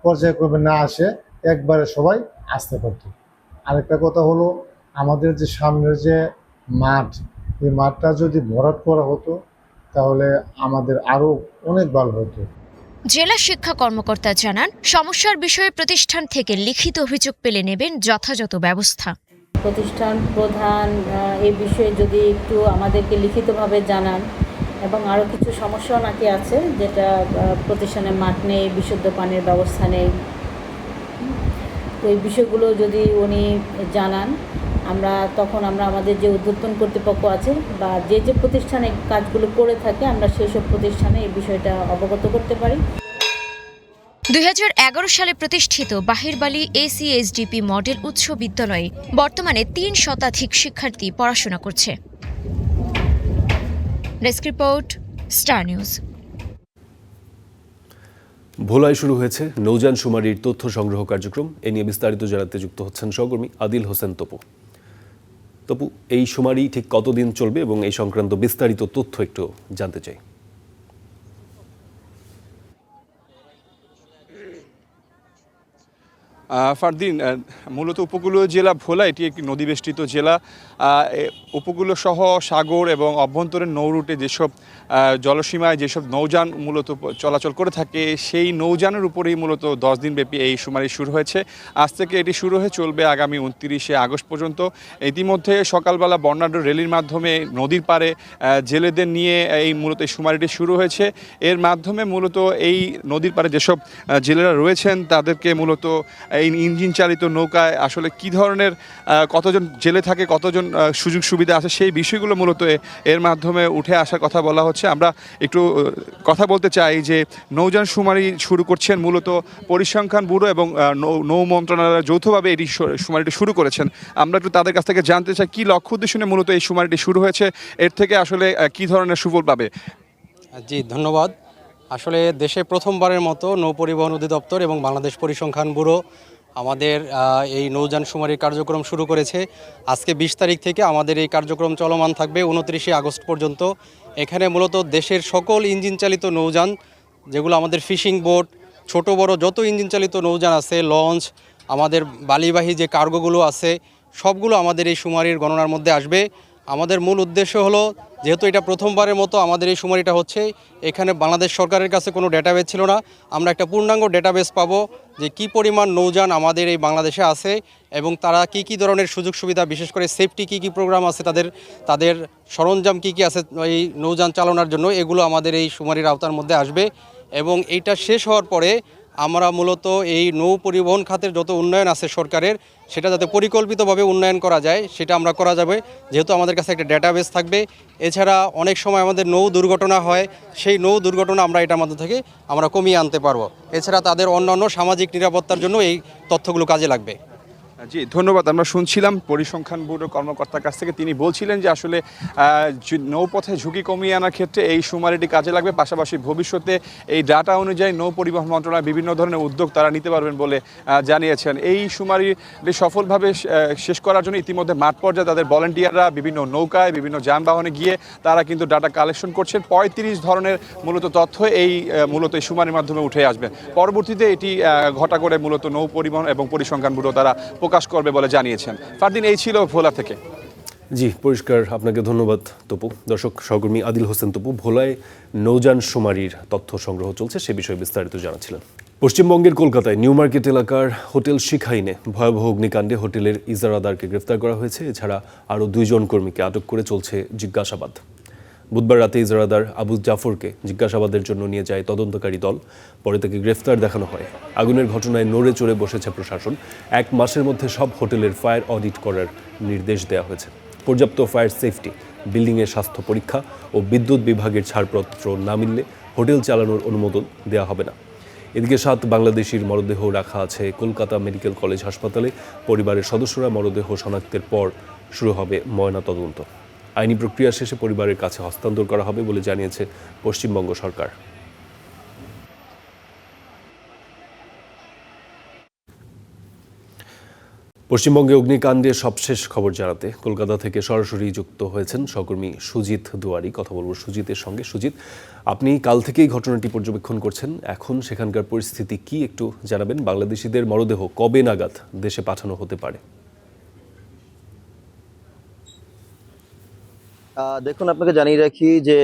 পর্যায়ক্রমে না আসে একবারে সবাই আসতে পারতো। আরেকটা কথা হলো, আমাদের যে সামনের যে মাঠ, এই মাঠটা যদি ভরাট করা হতো তাহলে আমাদের আরও অনেক ভালো হতো। জেলা শিক্ষা কর্মকর্তা জানান, সমস্যার বিষয়ে প্রতিষ্ঠান থেকে লিখিত অভিযোগ পেলে নেবেন যথাযথ ব্যবস্থা। প্রতিষ্ঠান প্রধান এই বিষয়ে যদি একটু আমাদেরকে লিখিতভাবে জানান, এবং আরও কিছু সমস্যাও নাকি আছে, যেটা প্রতিষ্ঠানে মাঠ নেই, বিশুদ্ধ পানির ব্যবস্থা নেই, তো এই বিষয়গুলো যদি উনি জানান, তখন আমরা আমাদের যে ঊর্ধ্বতন কর্তৃপক্ষ আছে বা যে প্রতিষ্ঠানে কাজগুলো করে থাকে, আমরা সেই সব প্রতিষ্ঠানে এই বিষয়টা অবগত করতে পারি। 2011 সালে প্রতিষ্ঠিত বাহিরবালি ACSDP মডেল উচ্চ বিদ্যালয়ে বর্তমানে 3 শতাধিক শিক্ষার্থী পড়াশোনা করছে। Desk report, star news. ভোলায় শুরু হয়েছে নৌযান শুমারির তথ্য সংগ্রহ কার্যক্রম। এ নিয়ে বিস্তারিত জানাতে যুক্ত হচ্ছেন সহকর্মী আদিল হোসেন তপু। তপু, এই শুমারি ঠিক কতদিন চলবে এবং এই সংক্রান্ত বিস্তারিত তথ্য একটু জানতে চাই। ফারদিন, মূলত উপকূলীয় জেলা ভোলা এটি একটি নদীবেষ্টিত জেলা। উপকূলীয় সহ সাগর এবং অভ্যন্তরীণ নৌরুটে যেসব জলসীমায় যেসব নৌযান মূলত চলাচল করে থাকে, সেই নৌযানের উপরেই মূলত 10 দিনব্যাপী এই শুমারি শুরু হয়েছে। আজ থেকে এটি শুরু হয়ে চলবে আগামী 29শে আগস্ট পর্যন্ত। ইতিমধ্যে সকালবেলা বর্ণাঢ্য র্যালির মাধ্যমে নদীর পাড়ে জেলেদের নিয়ে এই মূলত এই শুমারিটি শুরু হয়েছে। এর মাধ্যমে মূলত এই নদীর পাড়ে যেসব জেলেরা রয়েছেন তাদেরকে মূলত এই ইঞ্জিন চালিত নৌকায় আসলে কি ধরনের কতজন জেলে থাকে, কতজন সুযোগ সুবিধা আছে, সেই বিষয়গুলো মূলত এর মাধ্যমে উঠে আসার কথা বলা হচ্ছে। আমরা একটু কথা বলতে চাই যে নৌযান শুমারি শুরু করছেন মূলত পরিসংখ্যান ব্যুরো এবং নৌ মন্ত্রণালয় যৌথভাবে এটি শুমারিটি শুরু করেছেন। আমরা একটু তাদের কাছ থেকে জানতে চাই কি লক্ষ্য উদ্দেশ্য নিয়ে মূলত এই শুমারিটি শুরু হয়েছে, এর থেকে আসলে কি ধরনের সুফল পাবে। জি ধন্যবাদ। আসলে দেশে প্রথমবারের মতো নৌ পরিবহন অধিদপ্তর এবং বাংলাদেশ পরিসংখ্যান ব্যুরো আমাদের এই নৌযান শুমারির কার্যক্রম শুরু করেছে। আজকে 20 তারিখ থেকে আমাদের এই কার্যক্রম চলমান থাকবে 29শে আগস্ট পর্যন্ত। এখানে মূলত দেশের সকল ইঞ্জিন চালিত নৌযান, যেগুলো আমাদের ফিশিং বোট, ছোট বড় যত ইঞ্জিন চালিত নৌযান আছে, লঞ্চ, আমাদের বালিবাহী যে কার্গোগুলো আছে, সবগুলো আমাদের এই শুমারির গণনার মধ্যে আসবে। আমাদের মূল উদ্দেশ্য হলো, যেহেতু এটা প্রথমবারের মতো আমাদের এই শুমারিটা হচ্ছে, এখানে বাংলাদেশ সরকারের কাছে কোনো ডেটাবেস ছিল না, আমরা একটা পূর্ণাঙ্গ ডেটাবেস পাবো যে কি পরিমাণ নৌযান আমাদের এই বাংলাদেশে আছে এবং তারা কি কি ধরনের সুযোগ সুবিধা, বিশেষ করে সেফটি কি কি প্রোগ্রাম আছে, তাদের সরঞ্জাম কি কি আছে এই নৌযান চালানোর জন্য, এগুলো আমাদের এই শুমারির আওতার মধ্যে আসবে। এবং এইটা শেষ হওয়ার পরে আমরা মূলত এই নৌ পরিবহন খাতের যত উন্নয়ন আছে সরকারের, সেটা যাতে পরিকল্পিতভাবে উন্নয়ন করা যায় সেটা আমরা করা যাবে, যেহেতু আমাদের কাছে একটা ডেটাবেস থাকবে। এছাড়া অনেক সময় আমাদের নৌ দুর্ঘটনা হয়, সেই নৌ দুর্ঘটনা আমরা এটার মধ্যে থেকে আমরা কমিয়ে আনতে পারবো। এছাড়া তাদের অন্যান্য সামাজিক নিরাপত্তার জন্য এই তথ্যগুলো কাজে লাগবে। জি ধন্যবাদ। আমরা শুনছিলাম পরিসংখ্যান ব্যুরোর কর্মকর্তার কাছ থেকে, তিনি বলছিলেন যে আসলে নৌপথে ঝুঁকি কমিয়ে আনার ক্ষেত্রে এই শুমারিটি কাজে লাগবে। পাশাপাশি ভবিষ্যতে এই ডাটা অনুযায়ী নৌ পরিবহন মন্ত্রণালয় বিভিন্ন ধরনের উদ্যোগ তারা নিতে পারবেন বলে জানিয়েছেন। এই শুমারিটি সফলভাবে শেষ করার জন্য ইতিমধ্যে মাঠ পর্যায়ে তাদের ভলান্টিয়াররা বিভিন্ন নৌকায়, বিভিন্ন যানবাহনে গিয়ে তারা কিন্তু ডাটা কালেকশন করছেন। 35 ধরনের মূলত তথ্য এই শুমারির মাধ্যমে উঠে আসবে। পরবর্তীতে এটি ঘটা করে মূলত নৌ পরিবহন এবং পরিসংখ্যান ব্যুরো তারা প্রকাশ করবে বলে জানিয়েছেন। ফারদিন, এই ছিল ভোলা থেকে। জি পরিষ্কার, আপনাকে ধন্যবাদ তপু। দর্শক, সহকর্মী আদিল হোসেন তপু ভোলায় নৌযান শুমারির তথ্য সংগ্রহ চলছে সে বিষয়ে বিস্তারিত জানাচ্ছিলেন। পশ্চিমবঙ্গের কলকাতায় নিউ মার্কেট এলাকার হোটেল শিখাইনে ভয়াবহ অগ্নিকাণ্ডে হোটেলের ইজারাদারকে গ্রেফতার করা হয়েছে। এছাড়া আরও 2 জন কর্মীকে আটক করে চলছে জিজ্ঞাসাবাদ। বুধবার রাতে ইজারাদার আবু জাফরকে জিজ্ঞাসাবাদের জন্য নিয়ে যায় তদন্তকারী দল। পরে তাকে গ্রেফতার দেখানো হয়। আগুনের ঘটনায় নড়ে চড়ে বসেছে প্রশাসন। 1 মাসের মধ্যে সব হোটেলের ফায়ার অডিট করার নির্দেশ দেওয়া হয়েছে। পর্যাপ্ত ফায়ার সেফটি, বিল্ডিংয়ের স্বাস্থ্য পরীক্ষা ও বিদ্যুৎ বিভাগের ছাড়পত্র না মিললে হোটেল চালানোর অনুমোদন দেওয়া হবে না। এদিকে 7 বাংলাদেশির মরদেহ রাখা আছে কলকাতা মেডিকেল কলেজ হাসপাতালে। পরিবারের সদস্যরা মরদেহ শনাক্তের পর শুরু হবে ময়নাতদন্ত। আইনি প্রক্রিয়া শেষে পরিবারের কাছে হস্তান্তর করা হবে বলে জানিয়েছে পশ্চিমবঙ্গ সরকার। পশ্চিমবঙ্গে অগ্নিকাণ্ডে সবশেষ খবর জানাতে কলকাতা থেকে সরাসরি যুক্ত হয়েছেন সহকর্মী সুজিত দুয়ারি। কথা বলবো সুজিতের সঙ্গে। সুজিত, আপনি কাল থেকেই ঘটনাটি পর্যবেক্ষণ করছেন, এখন সেখানকার পরিস্থিতি কি একটু জানাবেন? বাংলাদেশিদের মরদেহ কবে নাগাদ দেশে পাঠানো হতে পারে? দেখুন, আপনাকে জানিয়ে রাখি যে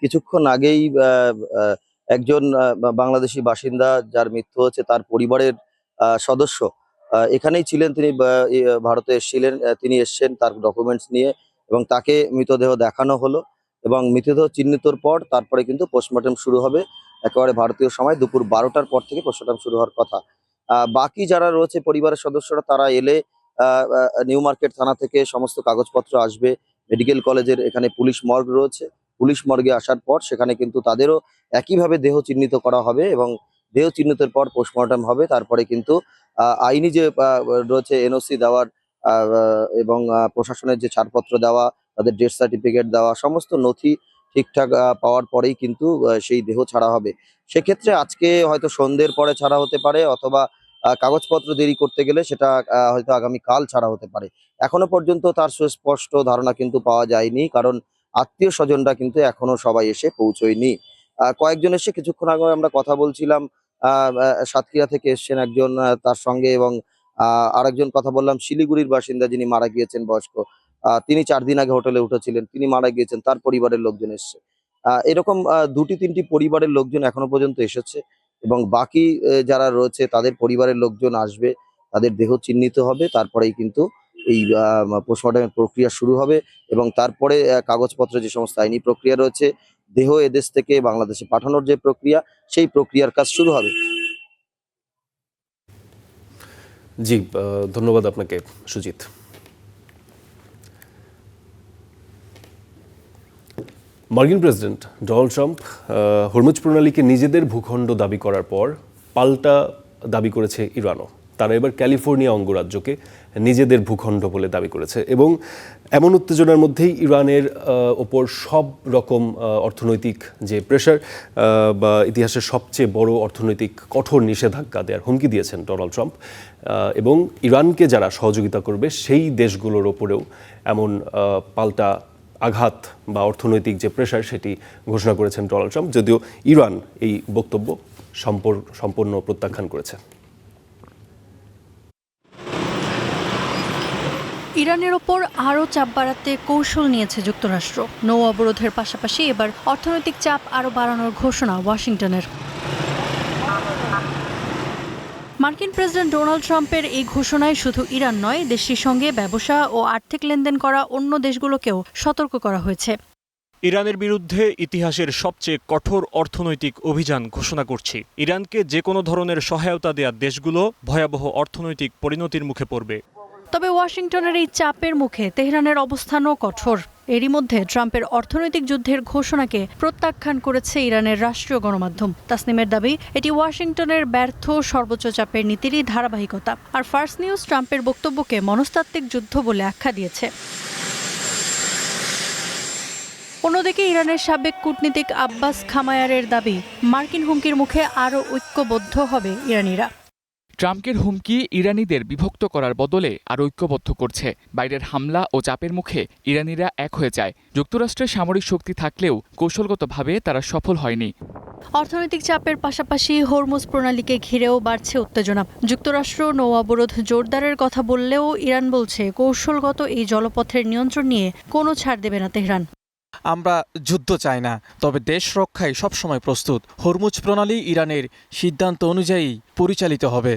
কিছুক্ষণ আগেই একজন বাংলাদেশি বাসিন্দা যার মৃত্যু হয়েছে তার পরিবারের সদস্য এখানেই ছিলেন। তিনি ভারতে এসেছিলেন, তিনি এসছেন তার ডকুমেন্টস নিয়ে এবং তাকে মৃতদেহ দেখানো হলো এবং মৃতদেহ চিহ্নিতর পর তারপরে কিন্তু পোস্টমর্টম শুরু হবে। একেবারে ভারতীয় সময় দুপুর 12টার পর থেকে পোস্টমর্টম শুরু হওয়ার কথা। বাকি যারা রয়েছে পরিবারের সদস্যরা, তারা এলে নিউ মার্কেট থানা থেকে সমস্ত কাগজপত্র আসবে। মেডিকেল কলেজের এখানে পুলিশ মর্গ রয়েছে, পুলিশ মর্গে আসার পর সেখানে কিন্তু তাদেরও একইভাবে দেহ চিহ্নিত করা হবে এবং দেহ চিহ্নিতের পর পোস্টমর্টম হবে। তারপরে কিন্তু আইনি যে রয়েছে এনওসি দেওয়ার এবং প্রশাসনের যে ছাড়পত্র দেওয়া, তাদের ডেথ সার্টিফিকেট দেওয়া, সমস্ত নথি ঠিকঠাক পাওয়ার পরেই কিন্তু সেই দেহ ছাড়া হবে। সেক্ষেত্রে আজকে হয়তো সন্ধ্যের পরে ছাড়া হতে পারে, অথবা কাগজপত্র দেরি করতে গেলে সেটা হয়তো আগামীকাল ছাড়া হতে পারে। এখনো পর্যন্ত তার সুস্পষ্ট ধারণা কিন্তু পাওয়া যায়নি, কারণ আত্মীয় স্বজনরা কিন্তু এখনো সবাই এসে পৌঁছয়নি। কয়েকজন এসে, কিছুক্ষণ আগে আমরা কথা বলছিলাম, সাতক্ষীরা থেকে এসছেন একজন, তার সঙ্গে, এবং আরেকজন কথা বললাম শিলিগুড়ির বাসিন্দা যিনি মারা গিয়েছেন, বয়স্ক, তিনি 4 দিন আগে হোটেলে উঠেছিলেন, তিনি মারা গিয়েছেন, তার পরিবারের লোকজন এসছে। এরকম 2-3টি পরিবারের লোকজন এখনো পর্যন্ত এসেছে এবং বাকি যারা রয়েছে তাদের পরিবারের লোকজন আসবে, তাদের দেহ চিহ্নিত হবে, তারপরেই কিন্তু এই পোস্টমর্টমের প্রক্রিয়া শুরু হবে এবং তারপরে কাগজপত্র যে সমস্ত আইনি প্রক্রিয়া রয়েছে, দেহ এদেশ থেকে বাংলাদেশে পাঠানোর যে প্রক্রিয়া, সেই প্রক্রিয়ার কাজ শুরু হবে। জি, ধন্যবাদ আপনাকে সুজিত। মার্কিন প্রেসিডেন্ট ডোনাল্ড ট্রাম্প হরমুজ প্রণালীকে নিজেদের ভূখণ্ড দাবি করার পর পাল্টা দাবি করেছে ইরানও। তারা এবার ক্যালিফোর্নিয়া অঙ্গরাজ্যকে নিজেদের ভূখণ্ড বলে দাবি করেছে এবং এমন উত্তেজনার মধ্যেই ইরানের ওপর সব রকম অর্থনৈতিক যে প্রেশার বা ইতিহাসের সবচেয়ে বড় অর্থনৈতিক কঠোর নিষেধাজ্ঞা দেওয়ার হুমকি দিয়েছেন ডোনাল্ড ট্রাম্প এবং ইরানকে যারা সহযোগিতা করবে সেই দেশগুলোর ওপরেও এমন পাল্টা আঘাত বা অর্থনৈতিক যে প্রেশার সেটি ঘোষণা করেছেন ডোনাল্ড ট্রাম্প, যদিও ইরান এই বক্তব্য সম্পূর্ণ প্রত্যাখ্যান করেছে। ইরানের ওপর আরও চাপ বাড়াতে কৌশল নিয়েছে যুক্তরাষ্ট্র। নৌ অবরোধের পাশাপাশি এবার অর্থনৈতিক চাপ আরও বাড়ানোর ঘোষণা ওয়াশিংটনের। মার্কিন প্রেসিডেন্ট ডোনাল্ড ট্রাম্পের এই ঘোষণায় শুধু ইরান নয়, দেশটির সঙ্গে ব্যবসা ও আর্থিক লেনদেন করা অন্য দেশগুলোকেও সতর্ক করা হয়েছে। ইরানের বিরুদ্ধে ইতিহাসের সবচেয়ে কঠোর অর্থনৈতিক অভিযান ঘোষণা করছি। ইরানকে যে কোনো ধরনের সহায়তা দেওয়া দেশগুলো ভয়াবহ অর্থনৈতিক পরিণতির মুখে পড়বে। তবে ওয়াশিংটনের এই চাপের মুখে তেহরানের অবস্থানও কঠোর। এরই মধ্যে ট্রাম্পের অর্থনৈতিক যুদ্ধের ঘোষণাকে প্রত্যাখ্যান করেছে ইরানের রাষ্ট্রীয় গণমাধ্যম। তাসনিমের দাবি, এটি ওয়াশিংটনের ব্যর্থ সর্বোচ্চ চাপের নীতিরই ধারাবাহিকতা। আর ফার্স নিউজ ট্রাম্পের বক্তব্যকে মনস্তাত্ত্বিক যুদ্ধ বলে আখ্যা দিয়েছে। অন্যদিকে ইরানের সাবেক কূটনীতিক আব্বাস খামায়ারের দাবি, মার্কিন হুমকির মুখে আরও ঐক্যবদ্ধ হবে ইরানিরা। ট্রাম্পের হুমকি ইরানিদের বিভক্ত করার বদলে আর ঐক্যবদ্ধ করছে। বাইরের হামলা ও চাপের মুখে ইরানিরা এক হয়ে যায়। যুক্তরাষ্ট্রের সামরিক শক্তি থাকলেও কৌশলগতভাবে তারা সফল হয়নি। অর্থনৈতিক চাপের পাশাপাশি হরমুজ প্রণালীকে ঘিরেও বাড়ছে উত্তেজনা। যুক্তরাষ্ট্র নৌ অবরোধ জোরদারের কথা বললেও ইরান বলছে কৌশলগত এই জলপথের নিয়ন্ত্রণ নিয়ে কোনো ছাড় দেবে না তেহরান। আমরা যুদ্ধ চাই না, তবে দেশ রক্ষায় সবসময় প্রস্তুত। হরমুজ প্রণালী ইরানের সিদ্ধান্ত অনুযায়ী পরিচালিত হবে।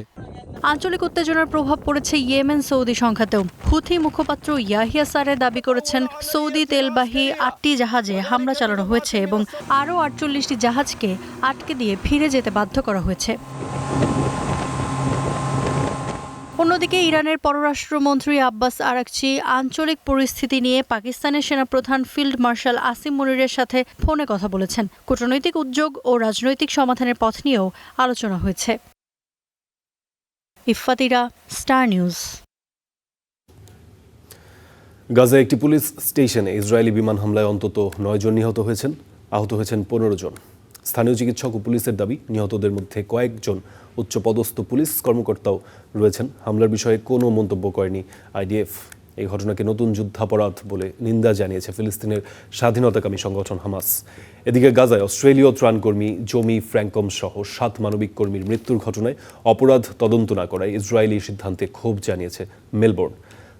আঞ্চলিক উত্তেজনার প্রভাব পড়েছে ইয়েমেন সৌদি সংঘাতেও। হুথি মুখপাত্র ইয়াহিয়া সারে দাবি করেছেন সৌদি তেলবাহী 8টি জাহাজে হামলা চালানো হয়েছে এবং আরও 48টি জাহাজকে আটকে দিয়ে ফিরে যেতে বাধ্য করা হয়েছে। অন্যদিকে ইরানের পররাষ্ট্রমন্ত্রী আব্বাস আরাকচি আঞ্চলিক পরিস্থিতি নিয়ে পাকিস্তানের সেনাপ্রধান ফিল্ড মার্শাল আসিম মুনিরের সাথে ফোনে কথা বলেছেন। কূটনৈতিক উদ্যোগ ও রাজনৈতিক সমাধানের পথ নিয়েও আলোচনা হয়েছে। ইফফাতিরা, স্টার নিউজ। গাজায় একটি পুলিশ স্টেশনে ইসরায়েলি বিমান হামলায় অন্তত 9 জন নিহত হয়েছেন, আহত হয়েছেন 15 জন। স্থানীয় চিকিৎসক ও পুলিশের দাবি, নিহতদের মধ্যে কয়েকজন উচ্চপদস্থ পুলিশ কর্মকর্তাও রয়েছেন। হামলার বিষয়ে কোনো মন্তব্য করেনি আইডিএফ। এই ঘটনাকে নতুন যুদ্ধাপরাধ বলে নিন্দা জানিয়েছে ফিলিস্তিনের স্বাধীনতাকামী সংগঠন হামাস। এদিকে গাজায় অস্ট্রেলীয় ত্রাণকর্মী জমি ফ্র্যাঙ্কম সহ 7 মানবিক কর্মীর মৃত্যুর ঘটনায় অপরাধ তদন্ত না করায় ইসরায়েলি সিদ্ধান্তে ক্ষোভ জানিয়েছে মেলবোর্ন।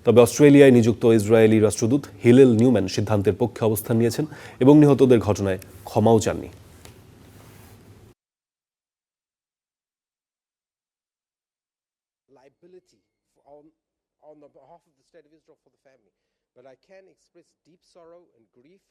তবে অস্ট্রেলিয়ায় নিযুক্ত ইসরায়েলি রাষ্ট্রদূত হিলেল নিউম্যান সিদ্ধান্তের পক্ষে অবস্থান নিয়েছেন এবং নিহতদের ঘটনায় ক্ষমাও চাননি। On the behalf of the State of Israel for the family, but I can express deep sorrow and grief